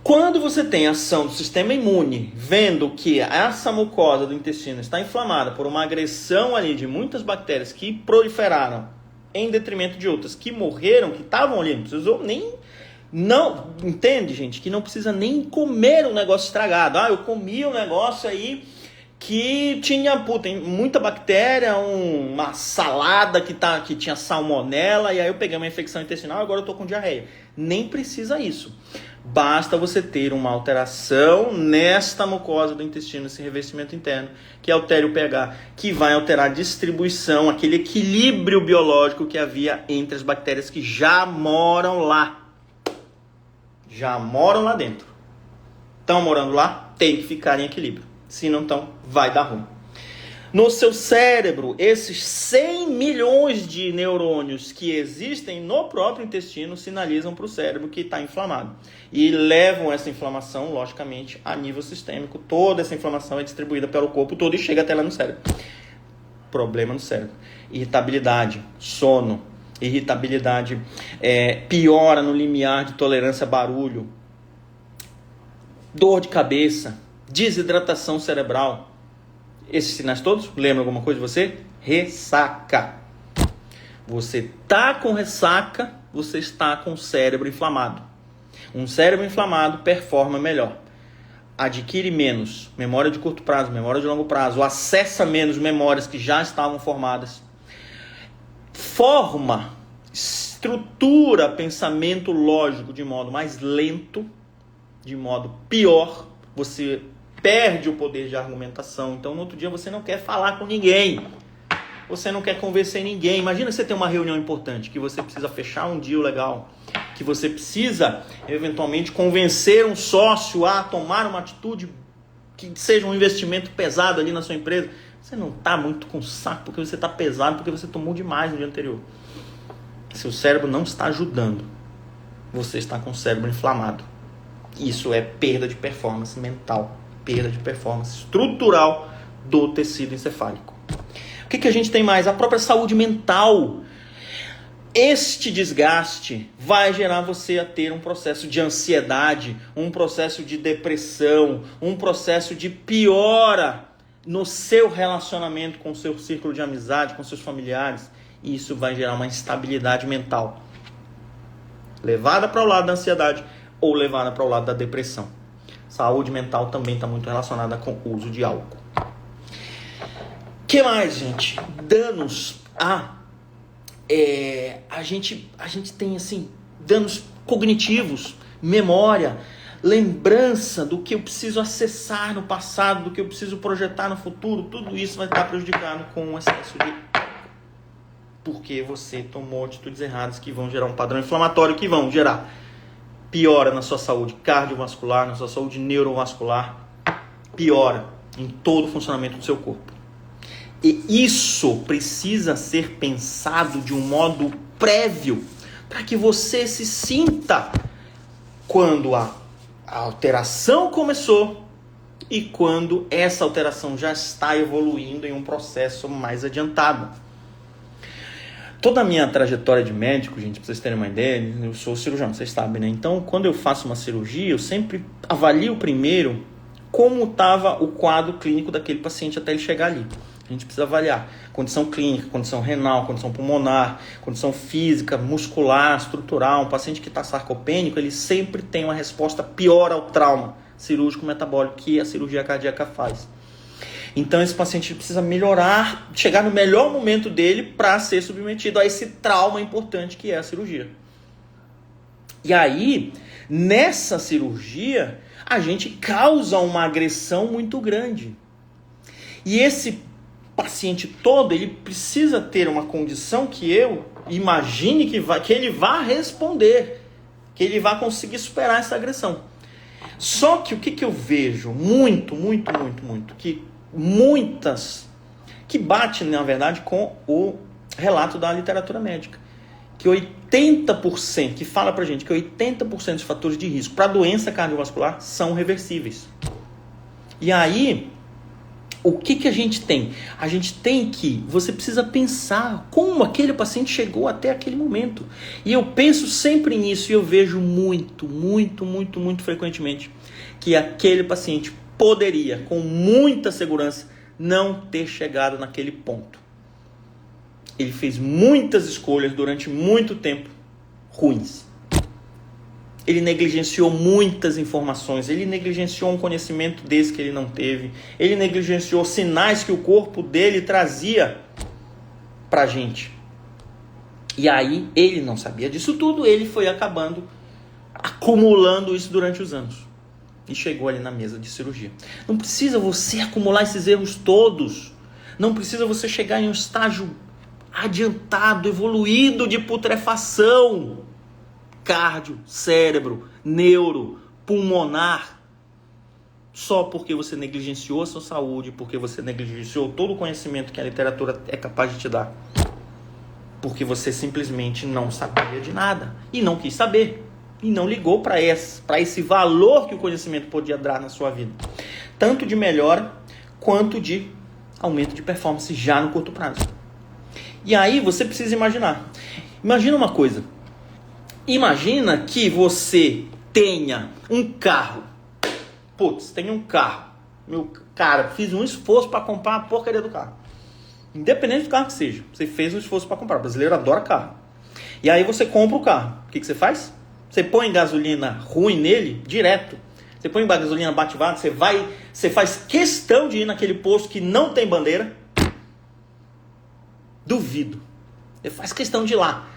Quando você tem ação do sistema imune, vendo que essa mucosa do intestino está inflamada por uma agressão ali de muitas bactérias que proliferaram em detrimento de outras que morreram, que estavam ali, não precisou nem... Não, entende, gente? Que não precisa nem comer um negócio estragado. Eu comi um negócio aí que tinha muita bactéria, uma salada que tinha salmonela, e aí eu peguei uma infecção intestinal e agora eu tô com diarreia. Nem precisa isso. Basta você ter uma alteração nesta mucosa do intestino, nesse revestimento interno, que altere o pH, que vai alterar a distribuição, aquele equilíbrio biológico que havia entre as bactérias que já moram lá. Já moram lá dentro. Estão morando lá, tem que ficar em equilíbrio. Se não estão, vai dar ruim. No seu cérebro, esses 100 milhões de neurônios que existem no próprio intestino sinalizam para o cérebro que está inflamado. E levam essa inflamação, logicamente, a nível sistêmico. Toda essa inflamação é distribuída pelo corpo todo e chega até lá no cérebro. Problema no cérebro. Irritabilidade, sono. Irritabilidade piora no limiar de tolerância a barulho. Dor de cabeça. Desidratação cerebral. Esses sinais todos, lembra alguma coisa de você? Ressaca. Você está com ressaca, você está com o cérebro inflamado. Um cérebro inflamado performa melhor. Adquire menos memória de curto prazo, memória de longo prazo, acessa menos memórias que já estavam formadas. Forma, estrutura pensamento lógico de modo mais lento, de modo pior. Você perde o poder de argumentação. Então, no outro dia, você não quer falar com ninguém. Você não quer convencer ninguém. Imagina você ter uma reunião importante, que você precisa fechar um deal legal, que você precisa, eventualmente, convencer um sócio a tomar uma atitude que seja um investimento pesado ali na sua empresa. Você não está muito com saco, porque você está pesado, porque você tomou demais no dia anterior. Seu cérebro não está ajudando. Você está com o cérebro inflamado. Isso é perda de performance mental. Perda de performance estrutural do tecido encefálico. O que a gente tem mais? A própria saúde mental. Este desgaste vai gerar você a ter um processo de ansiedade, um processo de depressão, um processo de piora no seu relacionamento com o seu círculo de amizade, com seus familiares. E isso vai gerar uma instabilidade mental. Levada para o lado da ansiedade ou levada para o lado da depressão. Saúde mental também está muito relacionada com o uso de álcool. O que mais, gente? Danos a gente tem assim, danos cognitivos, memória, lembrança do que eu preciso acessar no passado, do que eu preciso projetar no futuro. Tudo isso vai estar prejudicado com o excesso de álcool. Porque você tomou atitudes erradas que vão gerar um padrão inflamatório, que vão gerar piora na sua saúde cardiovascular, na sua saúde neurovascular, piora em todo o funcionamento do seu corpo. E isso precisa ser pensado de um modo prévio, para que você se sinta quando a alteração começou e quando essa alteração já está evoluindo em um processo mais adiantado. Toda a minha trajetória de médico, gente, pra vocês terem uma ideia, eu sou cirurgião, vocês sabem, né? Então, quando eu faço uma cirurgia, eu sempre avalio primeiro como estava o quadro clínico daquele paciente até ele chegar ali. A gente precisa avaliar condição clínica, condição renal, condição pulmonar, condição física, muscular, estrutural. Um paciente que está sarcopênico, ele sempre tem uma resposta pior ao trauma cirúrgico metabólico que a cirurgia cardíaca faz. Então esse paciente precisa melhorar, chegar no melhor momento dele para ser submetido a esse trauma importante que é a cirurgia. E aí, nessa cirurgia, a gente causa uma agressão muito grande. E esse paciente todo, ele precisa ter uma condição que eu imagine que ele vá responder, que ele vá conseguir superar essa agressão. Só que o que eu vejo muito, que bate, na verdade, com o relato da literatura médica, que 80%, que fala pra gente que 80% dos fatores de risco para doença cardiovascular são reversíveis. E aí, o que a gente tem? A gente tem que, você precisa pensar como aquele paciente chegou até aquele momento. E eu penso sempre nisso e eu vejo muito frequentemente que aquele paciente poderia, com muita segurança, não ter chegado naquele ponto. Ele fez muitas escolhas durante muito tempo ruins. Ele negligenciou muitas informações, ele negligenciou um conhecimento desse que ele não teve, ele negligenciou sinais que o corpo dele trazia pra gente. E aí, ele não sabia disso tudo, ele foi acabando acumulando isso durante os anos. E chegou ali na mesa de cirurgia. Não precisa você acumular esses erros todos. Não precisa você chegar em um estágio adiantado, evoluído de putrefação. Cardio, cérebro, neuro, pulmonar. Só porque você negligenciou a sua saúde, porque você negligenciou todo o conhecimento que a literatura é capaz de te dar. Porque você simplesmente não sabia de nada. E não quis saber. E não ligou para esse valor que o conhecimento podia dar na sua vida. Tanto de melhora, quanto de aumento de performance já no curto prazo. E aí você precisa imaginar. Imagina uma coisa. Imagina que você tenha um carro. Putz, tem um carro. Meu cara, fiz um esforço para comprar a porcaria do carro. Independente do carro que seja. Você fez um esforço para comprar. O brasileiro adora carro. E aí você compra o carro. O que você faz? Você põe gasolina ruim nele, direto. Você põe gasolina bate-vaga, você faz questão de ir naquele posto que não tem bandeira. Duvido. Você faz questão de ir lá.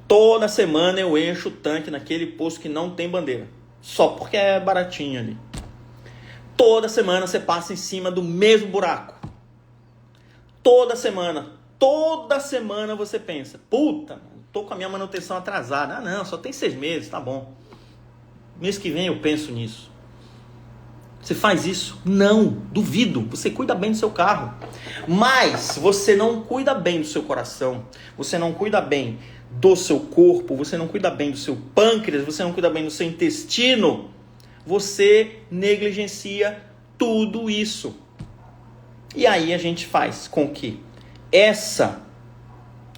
Toda semana eu encho o tanque naquele posto que não tem bandeira. Só porque é baratinho ali. Toda semana você passa em cima do mesmo buraco. Toda semana você pensa, puta, tô com a minha manutenção atrasada. Ah não, só tem 6 meses, tá bom. Mês que vem eu penso nisso. Você faz isso? Não, duvido. Você cuida bem do seu carro. Mas você não cuida bem do seu coração. Você não cuida bem do seu corpo. Você não cuida bem do seu pâncreas. Você não cuida bem do seu intestino. Você negligencia tudo isso. E aí a gente faz com que essa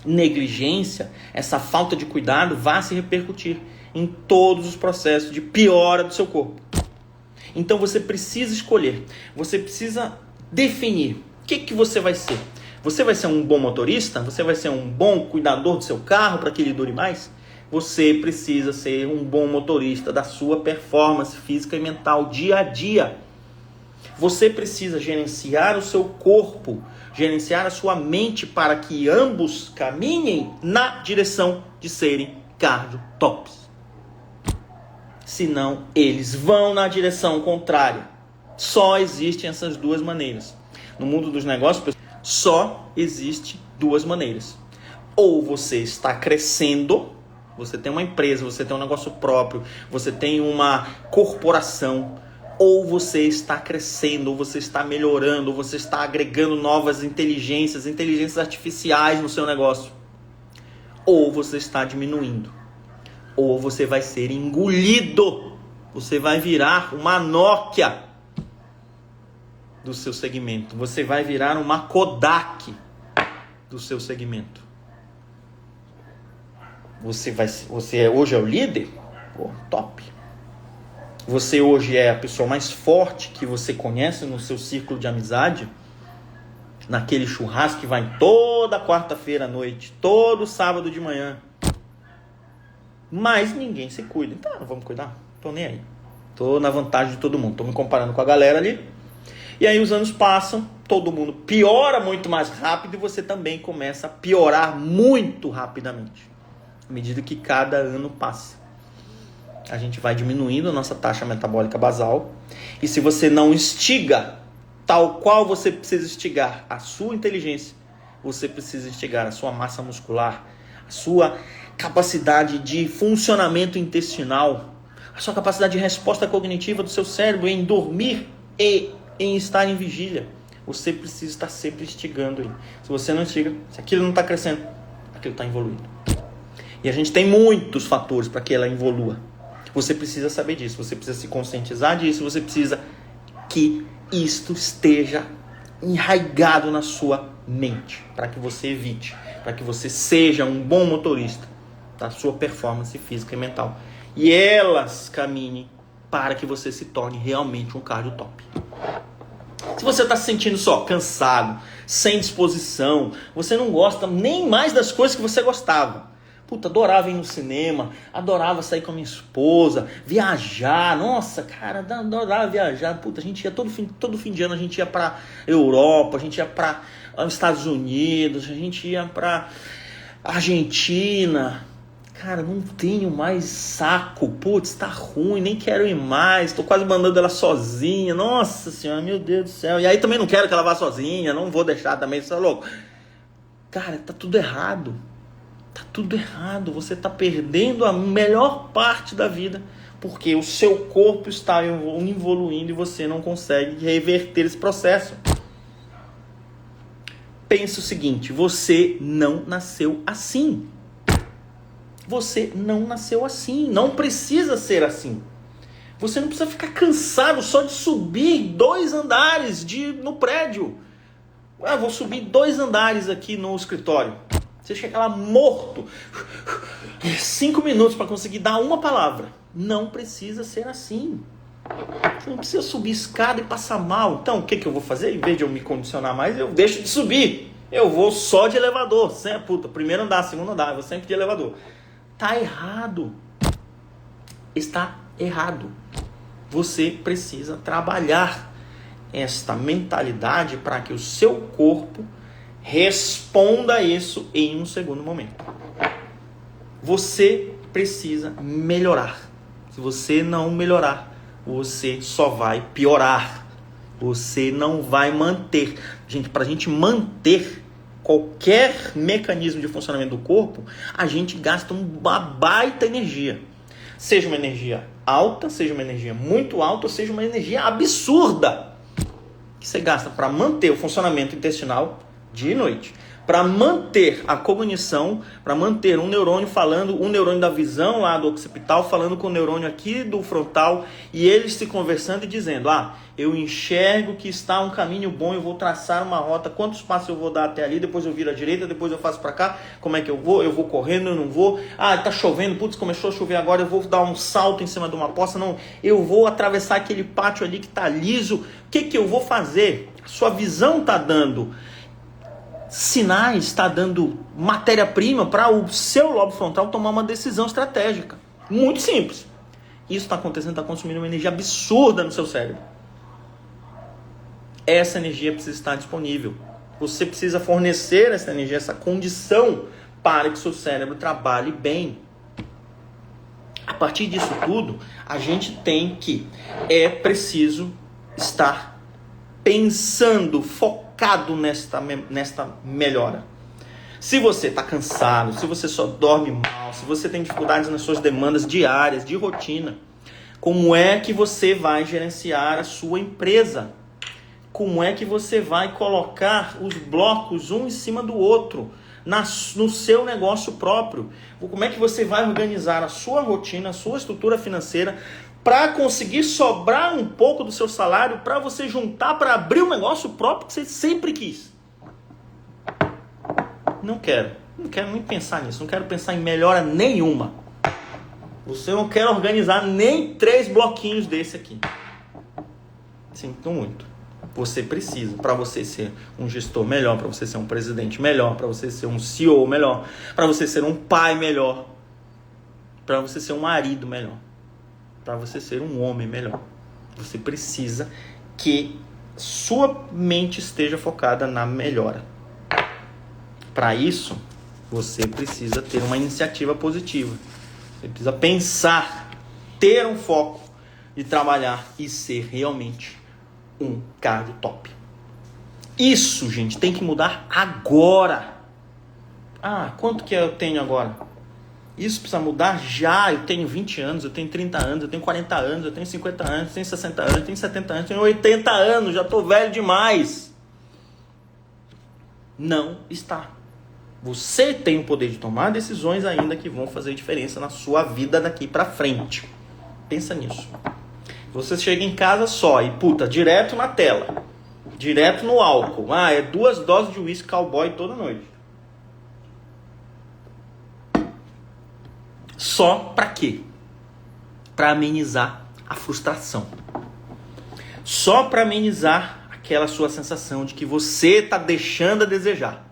negligência, essa falta de cuidado vá se repercutir em todos os processos de piora do seu corpo. Então você precisa escolher, você precisa definir o que você vai ser. Você vai ser um bom motorista? Você vai ser um bom cuidador do seu carro para que ele dure mais? Você precisa ser um bom motorista da sua performance física e mental dia a dia. Você precisa gerenciar o seu corpo, gerenciar a sua mente para que ambos caminhem na direção de serem cardio tops. Senão, eles vão na direção contrária. Só existem essas duas maneiras. No mundo dos negócios, só existe duas maneiras. Ou você está crescendo, você tem uma empresa, você tem um negócio próprio, você tem uma corporação, ou você está crescendo, ou você está melhorando, ou você está agregando novas inteligências artificiais no seu negócio. Ou você está diminuindo. Ou você vai ser engolido. Você vai virar uma Nokia do seu segmento. Você vai virar uma Kodak do seu segmento. Você hoje é o líder? Pô, top. Você hoje é a pessoa mais forte que você conhece no seu círculo de amizade? Naquele churrasco que vai toda quarta-feira à noite, todo sábado de manhã. Mas ninguém se cuida. Então, não vamos cuidar? Tô nem aí. Tô na vantagem de todo mundo. Tô me comparando com a galera ali. E aí os anos passam, todo mundo piora muito mais rápido e você também começa a piorar muito rapidamente. À medida que cada ano passa. A gente vai diminuindo a nossa taxa metabólica basal. E se você não instiga, tal qual você precisa instigar a sua inteligência, você precisa instigar a sua massa muscular, a sua capacidade de funcionamento intestinal, a sua capacidade de resposta cognitiva do seu cérebro em dormir e em estar em vigília. Você precisa estar sempre instigando ele. Se você não instiga, se aquilo não está crescendo, aquilo está evoluindo. E a gente tem muitos fatores para que ela evolua. Você precisa saber disso, você precisa se conscientizar disso, você precisa que isto esteja enraizado na sua mente, para que você evite, para que você seja um bom motorista da sua performance física e mental. E elas caminhem para que você se torne realmente um cardio top. Se você está se sentindo só cansado, sem disposição, você não gosta nem mais das coisas que você gostava. Puta, adorava ir no cinema, adorava sair com a minha esposa, viajar. Nossa, cara, adorava viajar. Puta, a gente ia todo fim de ano, a gente ia pra Europa, a gente ia pra Estados Unidos, a gente ia pra Argentina. Cara, não tenho mais saco. Putz, tá ruim, nem quero ir mais. Tô quase mandando ela sozinha. Nossa senhora, meu Deus do céu. E aí também não quero que ela vá sozinha. Não vou deixar também, você é louco. Cara, tá tudo errado. Tá tudo errado. Você tá perdendo a melhor parte da vida. Porque o seu corpo está evoluindo e você não consegue reverter esse processo. Pense o seguinte, você não nasceu assim. Você não nasceu assim, não precisa ser assim. Você não precisa ficar cansado só de subir 2 andares no prédio. Vou subir 2 andares aqui no escritório. Você chega lá morto. 5 minutos para conseguir dar uma palavra. Não precisa ser assim. Você não precisa subir escada e passar mal. Então o que eu vou fazer? Em vez de eu me condicionar mais, eu deixo de subir. Eu vou só de elevador. Primeiro andar, segundo andar. Eu vou sempre de elevador. Tá errado. Está errado. Você precisa trabalhar esta mentalidade para que o seu corpo responda isso em um segundo momento. Você precisa melhorar. Se você não melhorar, você só vai piorar. Você não vai manter. Gente, para a gente manter qualquer mecanismo de funcionamento do corpo, a gente gasta uma baita energia. Seja uma energia alta, seja uma energia muito alta, ou seja uma energia absurda que você gasta para manter o funcionamento intestinal dia e noite. Para manter a cognição, para manter um neurônio falando, um neurônio da visão lá do occipital falando com o neurônio aqui do frontal e eles se conversando e dizendo, eu enxergo que está um caminho bom, eu vou traçar uma rota, quantos passos eu vou dar até ali, depois eu viro à direita, depois eu faço para cá, como é que eu vou correndo, eu não vou, tá chovendo, putz, começou a chover agora, eu vou dar um salto em cima de uma poça, não, eu vou atravessar aquele pátio ali que está liso, o que eu vou fazer? Sua visão está dando sinais, está dando matéria-prima para o seu lobo frontal tomar uma decisão estratégica. Muito simples. Isso está acontecendo, está consumindo uma energia absurda no seu cérebro. Essa energia precisa estar disponível. Você precisa fornecer essa energia, essa condição para que o seu cérebro trabalhe bem. A partir disso tudo, a gente tem que, preciso estar pensando, focado nesta melhora. Se você está cansado, se você só dorme mal, se você tem dificuldades nas suas demandas diárias, de rotina, como é que você vai gerenciar a sua empresa? Como é que você vai colocar os blocos um em cima do outro no seu negócio próprio? Como é que você vai organizar a sua rotina, a sua estrutura financeira para conseguir sobrar um pouco do seu salário para você juntar para abrir um negócio próprio que você sempre quis? Não quero nem pensar nisso, não quero pensar em melhora nenhuma. Você não quer organizar nem 3 bloquinhos desse aqui. Sinto muito. Você precisa, para você ser um gestor melhor, para você ser um presidente melhor, para você ser um CEO melhor, para você ser um pai melhor, para você ser um marido melhor, para você ser um homem melhor. Você precisa que sua mente esteja focada na melhora. Para isso, você precisa ter uma iniciativa positiva. Você precisa pensar, ter um foco de trabalhar e ser realmente um cardio top. Isso, gente, tem que mudar agora. Quanto que eu tenho agora? Isso precisa mudar já. Eu tenho 20 anos, eu tenho 30 anos, eu tenho 40 anos, eu tenho 50 anos, eu tenho 60 anos, eu tenho 70 anos, eu tenho 80 anos, já estou velho demais. Não está. Você tem o poder de tomar decisões ainda que vão fazer diferença na sua vida daqui para frente. Pensa nisso. Você chega em casa só e direto na tela, direto no álcool. 2 doses de uísque cowboy toda noite. Só para quê? Para amenizar a frustração. Só para amenizar aquela sua sensação de que você está deixando a desejar.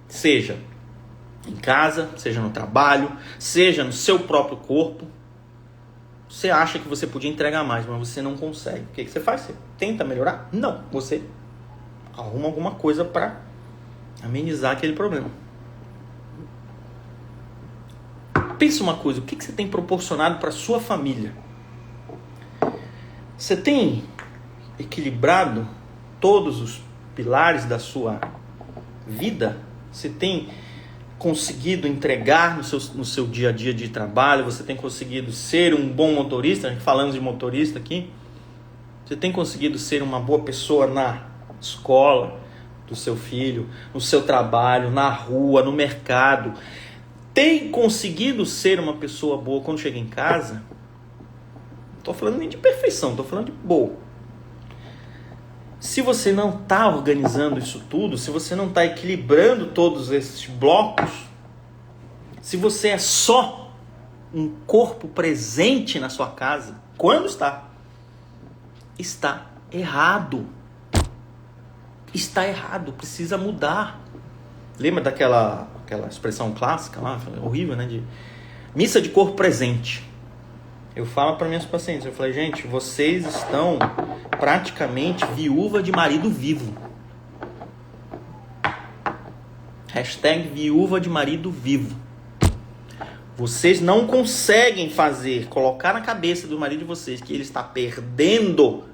Seja em casa, seja no trabalho, seja no seu próprio corpo. Você acha que você podia entregar mais, mas você não consegue. O que você faz? Você tenta melhorar? Não. Você arruma alguma coisa para amenizar aquele problema. Pensa uma coisa, o que você tem proporcionado para sua família? Você tem equilibrado todos os pilares da sua vida? Você tem conseguido entregar no seu dia a dia de trabalho? Você tem conseguido ser um bom motorista? Falando de motorista aqui. Você tem conseguido ser uma boa pessoa na escola do seu filho, no seu trabalho, na rua, no mercado? Tem conseguido ser uma pessoa boa quando chega em casa? Não estou falando nem de perfeição, estou falando de boa. Se você não está organizando isso tudo, se você não está equilibrando todos esses blocos, se você é só um corpo presente na sua casa, quando está errado. Está errado, precisa mudar. Lembra daquela expressão clássica lá, horrível, né? De missa de corpo presente. Eu falo para minhas pacientes, eu falei, gente, vocês estão praticamente viúva de marido vivo. Hashtag viúva de marido vivo. Vocês não conseguem colocar na cabeça do marido de vocês que ele está perdendo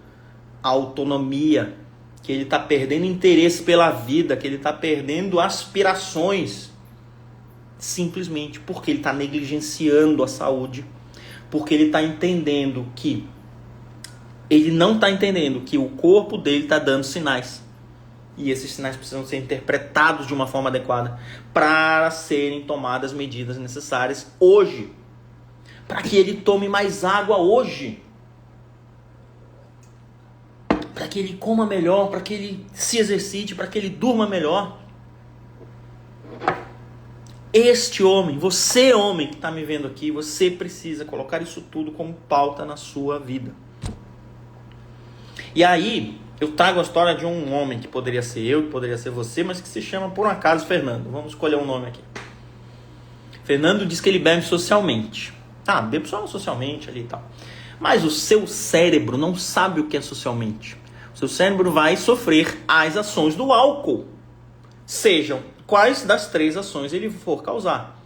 a autonomia, que ele está perdendo interesse pela vida, que ele está perdendo aspirações, simplesmente porque ele está negligenciando a saúde, porque ele está entendendo que ele não está entendendo que o corpo dele está dando sinais, e esses sinais precisam ser interpretados de uma forma adequada para serem tomadas medidas necessárias hoje, para que ele tome mais água hoje, para que ele coma melhor, para que ele se exercite, para que ele durma melhor. Este homem, você homem que está me vendo aqui, você precisa colocar isso tudo como pauta na sua vida. E aí, eu trago a história de um homem que poderia ser eu, que poderia ser você, mas que se chama por um acaso Fernando. Vamos escolher um nome aqui. Fernando diz que ele bebe socialmente. Bebe só socialmente ali e tal. Mas o seu cérebro não sabe o que é socialmente. O seu cérebro vai sofrer as ações do álcool. Sejam quais das 3 ações ele for causar.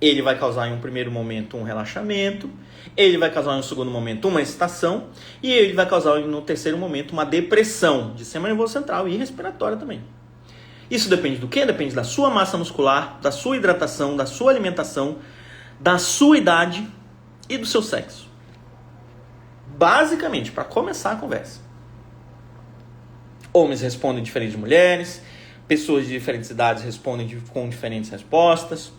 Ele vai causar em um primeiro momento um relaxamento, ele vai causar em um segundo momento uma excitação, e ele vai causar no terceiro momento uma depressão de sistema nervoso central e respiratória também. Isso depende do quê? Depende da sua massa muscular, da sua hidratação, da sua alimentação, da sua idade e do seu sexo. Basicamente, para começar a conversa. Homens respondem diferente de mulheres, pessoas de diferentes idades respondem com diferentes respostas.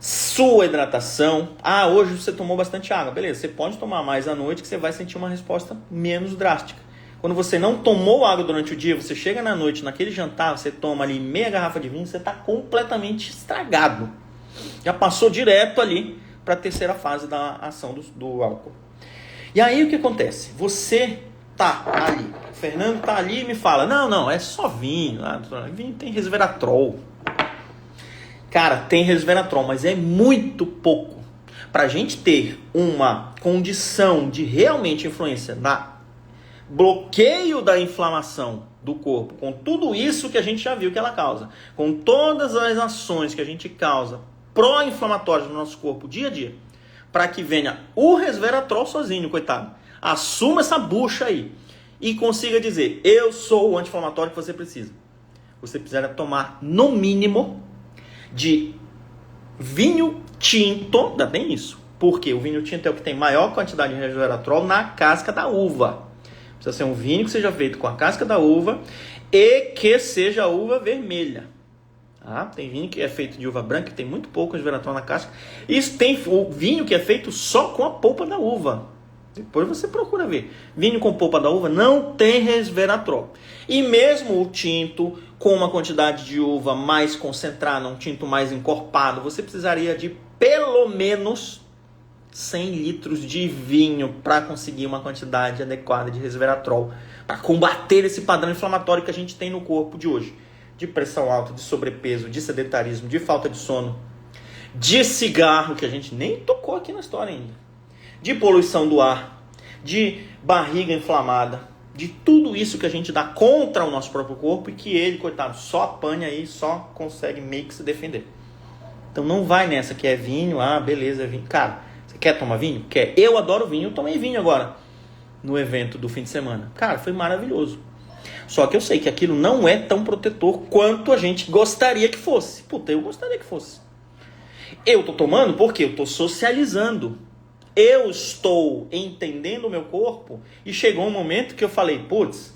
Sua hidratação. Hoje você tomou bastante água. Beleza, você pode tomar mais à noite que você vai sentir uma resposta menos drástica. Quando você não tomou água durante o dia, você chega na noite, naquele jantar, você toma ali meia garrafa de vinho, você está completamente estragado. Já passou direto ali para a terceira fase da ação do álcool. E aí o que acontece? Você tá ali, o Fernando tá ali e me fala, não, é só vinho, vinho tem resveratrol. Cara, tem resveratrol, mas é muito pouco. Pra gente ter uma condição de realmente influência na bloqueio da inflamação do corpo, com tudo isso que a gente já viu que ela causa, com todas as ações que a gente causa pró-inflamatórias no nosso corpo dia a dia, para que venha o resveratrol sozinho, coitado, assuma essa bucha aí e consiga dizer, eu sou o anti-inflamatório que você precisa. Você precisa tomar, no mínimo, de vinho tinto, ainda tem isso, porque o vinho tinto é o que tem maior quantidade de resveratrol na casca da uva. Precisa ser um vinho que seja feito com a casca da uva e que seja uva vermelha. Tem vinho que é feito de uva branca, que tem muito pouco resveratrol na casca. Isso tem o vinho que é feito só com a polpa da uva. Depois você procura ver. Vinho com polpa da uva não tem resveratrol. E mesmo o tinto, com uma quantidade de uva mais concentrada, um tinto mais encorpado, você precisaria de pelo menos 100 litros de vinho para conseguir uma quantidade adequada de resveratrol, para combater esse padrão inflamatório que a gente tem no corpo de hoje. De pressão alta, de sobrepeso, de sedentarismo, de falta de sono, de cigarro, que a gente nem tocou aqui na história ainda, de poluição do ar, de barriga inflamada, de tudo isso que a gente dá contra o nosso próprio corpo e que ele, coitado, só apanha aí, só consegue meio que se defender. Então não vai nessa que é vinho, beleza, é vinho. Cara, você quer tomar vinho? Quer. Eu adoro vinho, eu tomei vinho agora no evento do fim de semana. Cara, foi maravilhoso. Só que eu sei que aquilo não é tão protetor quanto a gente gostaria que fosse. Puta, eu gostaria que fosse. Eu tô tomando porque eu tô socializando. Eu estou entendendo o meu corpo e chegou um momento que eu falei, putz,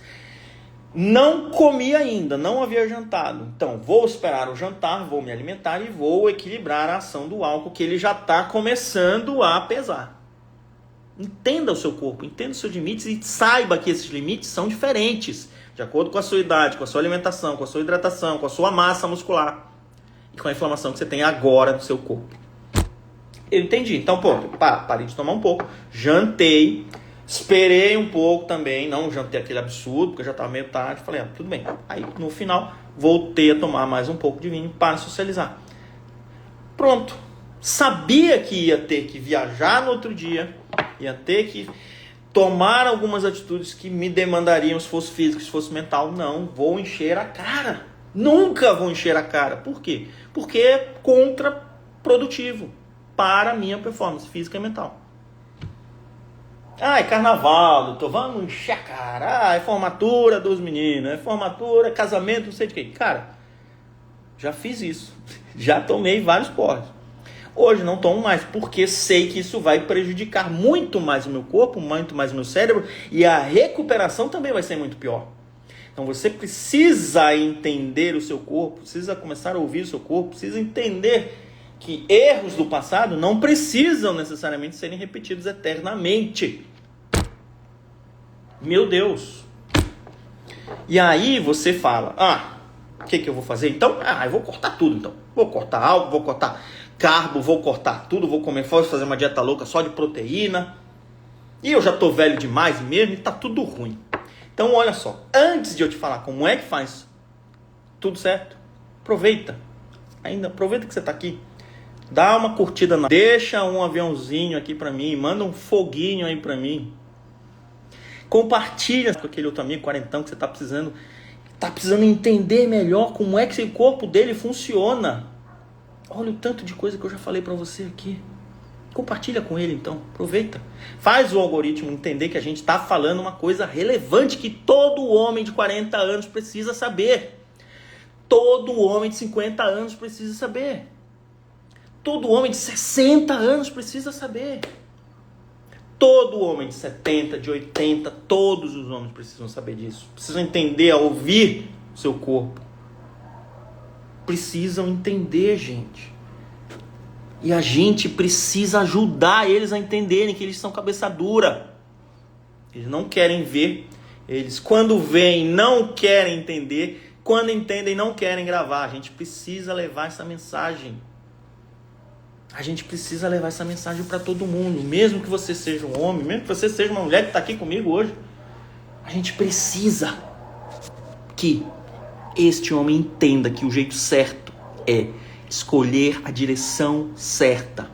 não comi ainda, não havia jantado. Então, vou esperar o jantar, vou me alimentar e vou equilibrar a ação do álcool que ele já está começando a pesar. Entenda o seu corpo, entenda os seus limites e saiba que esses limites são diferentes, de acordo com a sua idade, com a sua alimentação, com a sua hidratação, com a sua massa muscular e com a inflamação que você tem agora no seu corpo. Eu entendi. Então, parei de tomar um pouco, jantei, esperei um pouco também, não jantei aquele absurdo, porque já estava meio tarde, falei, tudo bem. Aí, no final, voltei a tomar mais um pouco de vinho para socializar. Pronto. Sabia que ia ter que viajar no outro dia, ia ter que tomar algumas atitudes que me demandariam esforço físico, esforço mental. Não vou encher a cara. Nunca vou encher a cara. Por quê? Porque é contraprodutivo para a minha performance física e mental. É carnaval, doutor, vamos encher a cara. É formatura dos meninos, é formatura, casamento, não sei de quê. Cara, já fiz isso. Já tomei vários porres. Hoje não tomo mais, porque sei que isso vai prejudicar muito mais o meu corpo, muito mais o meu cérebro, e a recuperação também vai ser muito pior. Então você precisa entender o seu corpo, precisa começar a ouvir o seu corpo, precisa entender que erros do passado não precisam necessariamente serem repetidos eternamente. Meu Deus! E aí você fala, o que eu vou fazer? Então, eu vou cortar tudo então. Vou cortar álcool, vou cortar carbo, vou cortar tudo, vou fazer uma dieta louca só de proteína. E eu já tô velho demais mesmo e tá tudo ruim. Então olha só, antes de eu te falar como é que faz tudo certo, aproveita que você tá aqui. Dá uma curtida, deixa um aviãozinho aqui pra mim, manda um foguinho aí pra mim. Compartilha com aquele outro amigo quarentão que você tá precisando entender melhor como é que esse corpo dele funciona. Olha o tanto de coisa que eu já falei pra você aqui. Compartilha com ele então, aproveita. Faz o algoritmo entender que a gente está falando uma coisa relevante que todo homem de 40 anos precisa saber. Todo homem de 50 anos precisa saber. Todo homem de 60 anos precisa saber. Todo homem de 70, de 80, todos os homens precisam saber disso. Precisam entender, a ouvir o seu corpo. Precisam entender, gente. E a gente precisa ajudar eles a entenderem que eles são cabeça dura. Eles não querem ver. Eles, quando veem, não querem entender. Quando entendem, não querem gravar. A gente precisa levar essa mensagem. A gente precisa levar essa mensagem para todo mundo. Mesmo que você seja um homem, mesmo que você seja uma mulher que está aqui comigo hoje. A gente precisa que este homem entenda que o jeito certo é escolher a direção certa,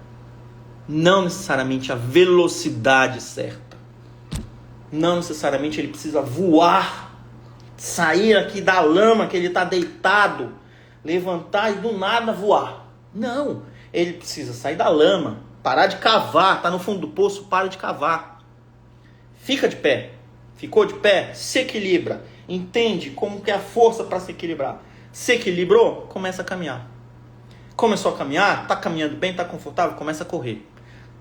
não necessariamente a velocidade certa, não necessariamente ele precisa voar, sair aqui da lama que ele está deitado, levantar e do nada voar. Não, ele precisa sair da lama, parar de cavar, está no fundo do poço, para de cavar, fica de pé, ficou de pé, se equilibra, entende como que é a força para se equilibrar, se equilibrou, começa a caminhar. Começou a caminhar, tá caminhando bem, tá confortável, começa a correr.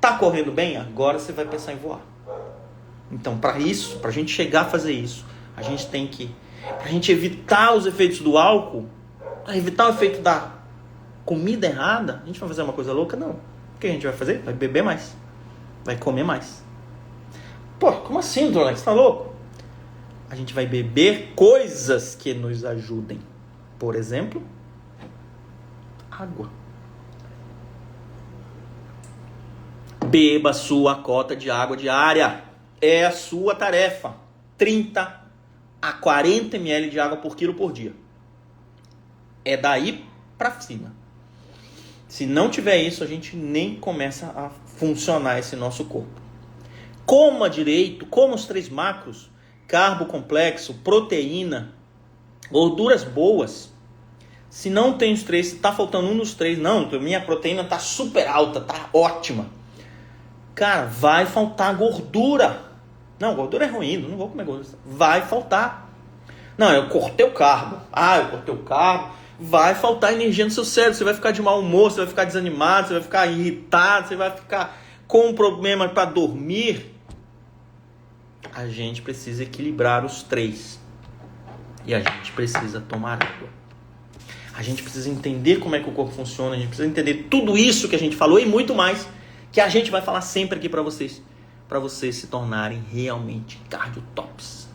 Tá correndo bem? Agora você vai pensar em voar. Então, para isso, pra gente chegar a fazer isso, a gente tem que, pra gente evitar os efeitos do álcool, pra evitar o efeito da comida errada, a gente vai fazer uma coisa louca? Não. O que a gente vai fazer? Vai beber mais. Vai comer mais. Pô, como assim, doutor Alex? Você tá louco? A gente vai beber coisas que nos ajudem. Por exemplo, água. Beba a sua cota de água diária. É a sua tarefa. 30 a 40 ml de água por quilo por dia. É daí para cima. Se não tiver isso, a gente nem começa a funcionar esse nosso corpo. Coma direito, coma os 3 macros, carbo complexo, proteína, gorduras boas. Se não tem os três, se tá faltando um dos três, não, minha proteína tá super alta, tá ótima. Cara, vai faltar gordura. Não, gordura é ruim, não vou comer gordura. Vai faltar. Não, eu cortei o carbo. Eu cortei o carbo. Vai faltar energia no seu cérebro. Você vai ficar de mau humor, você vai ficar desanimado, você vai ficar irritado, você vai ficar com um problema para dormir. A gente precisa equilibrar os três. E a gente precisa tomar água. A gente precisa entender como é que o corpo funciona. A gente precisa entender tudo isso que a gente falou e muito mais, que a gente vai falar sempre aqui para vocês se tornarem realmente cardiotops.